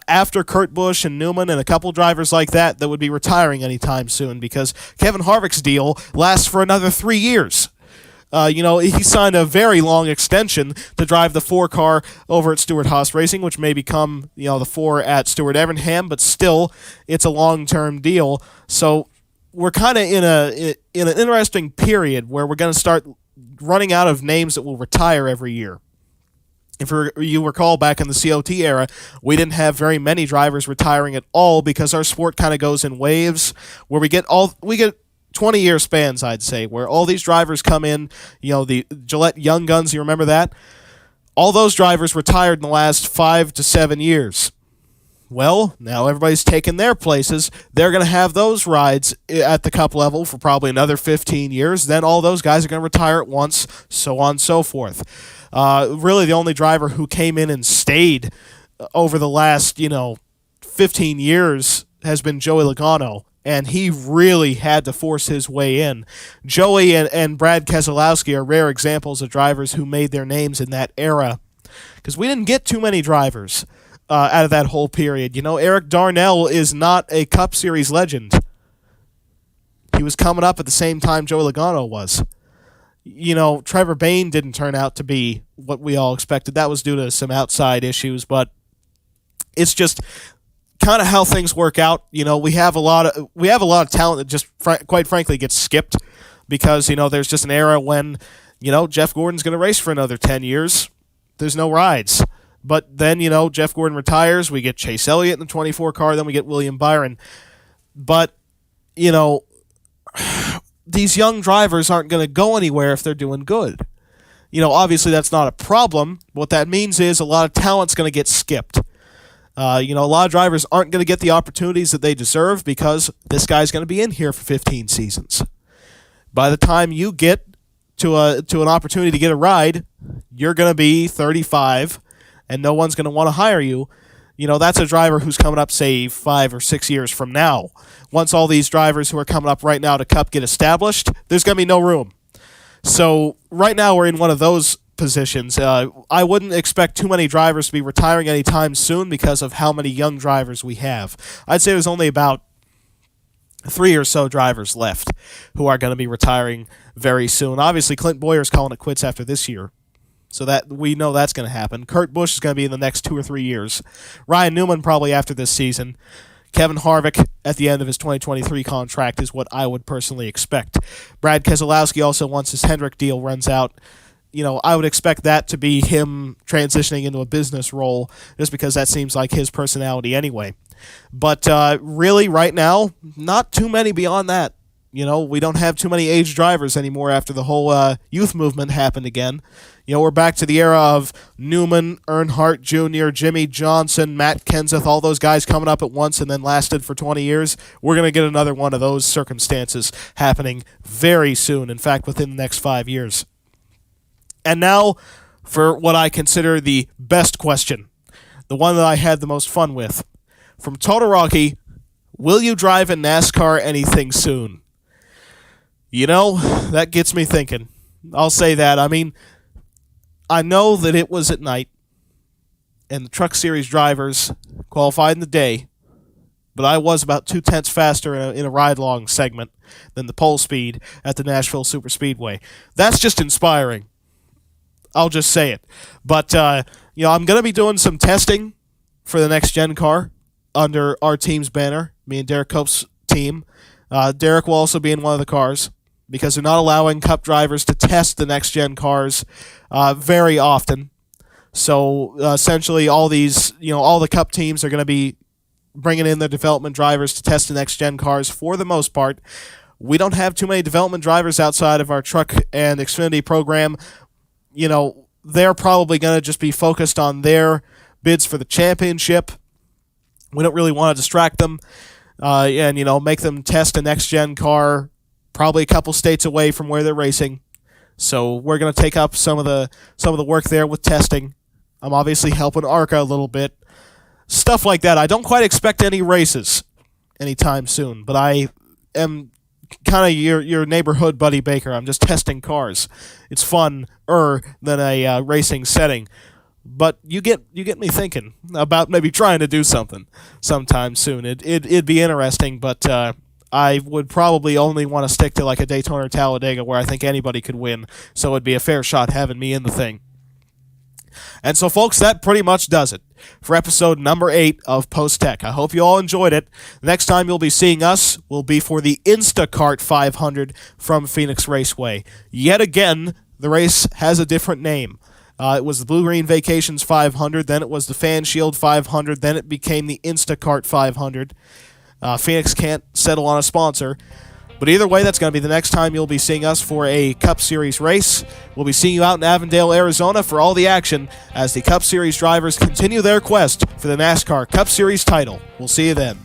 after Kurt Busch and Newman and a couple drivers like that would be retiring anytime soon, because Kevin Harvick's deal lasts for another 3 years. He signed a very long extension to drive the 4 car over at Stewart-Haas Racing, which may become, the 4 at Stewart-Evernham, but still, it's a long-term deal. So we're kind of in an interesting period where we're going to start running out of names that will retire every year. If you recall, back in the COT era, we didn't have very many drivers retiring at all because our sport kind of goes in waves, where we get 20-year spans, I'd say, where all these drivers come in, the Gillette Young Guns, you remember that? All those drivers retired in the last 5 to 7 years. Well, now everybody's taken their places. They're going to have those rides at the Cup level for probably another 15 years. Then all those guys are going to retire at once, so on and so forth. Really, the only driver who came in and stayed over the last, 15 years has been Joey Logano. And he really had to force his way in. Joey and Brad Keselowski are rare examples of drivers who made their names in that era, because we didn't get too many drivers out of that whole period. Eric Darnell is not a Cup Series legend. He was coming up at the same time Joey Logano was. Trevor Bayne didn't turn out to be what we all expected. That was due to some outside issues, but it's just kind of how things work out. We have a lot of talent that just quite frankly gets skipped because there's just an era when Jeff Gordon's going to race for another 10 years. There's no rides. But then Jeff Gordon retires, we get Chase Elliott in the 24 car, then we get William Byron. But these young drivers aren't going to go anywhere if they're doing good. Obviously that's not a problem. What that means is a lot of talent's going to get skipped. A lot of drivers aren't going to get the opportunities that they deserve because this guy's going to be in here for 15 seasons. By the time you get to an opportunity to get a ride, you're going to be 35, and no one's going to want to hire you. That's a driver who's coming up, say, 5 or 6 years from now. Once all these drivers who are coming up right now to Cup get established, there's going to be no room. So right now we're in one of those positions. I wouldn't expect too many drivers to be retiring anytime soon because of how many young drivers we have. I'd say there's only about 3 or so drivers left who are going to be retiring very soon. Obviously, Clint Boyer's calling it quits after this year, so that we know that's going to happen. Kurt Busch is going to be in the next 2 or 3 years. Ryan Newman probably after this season. Kevin Harvick at the end of his 2023 contract is what I would personally expect. Brad Keselowski also, once his Hendrick deal runs out, I would expect that to be him transitioning into a business role just because that seems like his personality anyway. But really, right now, not too many beyond that. We don't have too many aged drivers anymore after the whole youth movement happened again. We're back to the era of Newman, Earnhardt Jr., Jimmy Johnson, Matt Kenseth, all those guys coming up at once and then lasted for 20 years. We're going to get another one of those circumstances happening very soon, in fact, within the next 5 years. And now for what I consider the best question, the one that I had the most fun with. From Todoroki, will you drive in NASCAR anything soon? That gets me thinking. I'll say that. I mean, I know that it was at night, and the Truck Series drivers qualified in the day, but I was about 0.2 faster in a ride-along segment than the pole speed at the Nashville Superspeedway. That's just inspiring. I'll just say it. But, I'm going to be doing some testing for the next gen car under our team's banner, me and Derek Cope's team. Derek will also be in one of the cars because they're not allowing Cup drivers to test the next gen cars very often. So, essentially, all these, all the Cup teams are going to be bringing in their development drivers to test the next gen cars for the most part. We don't have too many development drivers outside of our Truck and Xfinity program. They're probably going to just be focused on their bids for the championship. We don't really want to distract them and make them test a next-gen car probably a couple states away from where they're racing. So we're going to take up some of the work there with testing I'm obviously helping ARCA a little bit. Stuff like that. I don't quite expect any races anytime soon, but I am kind of your neighborhood Buddy Baker. I'm just testing cars. It's fun-er than a racing setting. But you get me thinking about maybe trying to do something sometime soon. It'd be interesting, but I would probably only want to stick to like a Daytona or Talladega where I think anybody could win, so it'd be a fair shot having me in the thing. And so, folks, that pretty much does it for episode number 8 of Post Tech. I hope you all enjoyed it. Next time you'll be seeing us will be for the Instacart 500 from Phoenix Raceway. Yet again, the race has a different name. It was the Blue Green Vacations 500, then it was the Fan Shield 500, then it became the Instacart 500. Phoenix can't settle on a sponsor. But either way, that's going to be the next time you'll be seeing us for a Cup Series race. We'll be seeing you out in Avondale, Arizona for all the action as the Cup Series drivers continue their quest for the NASCAR Cup Series title. We'll see you then.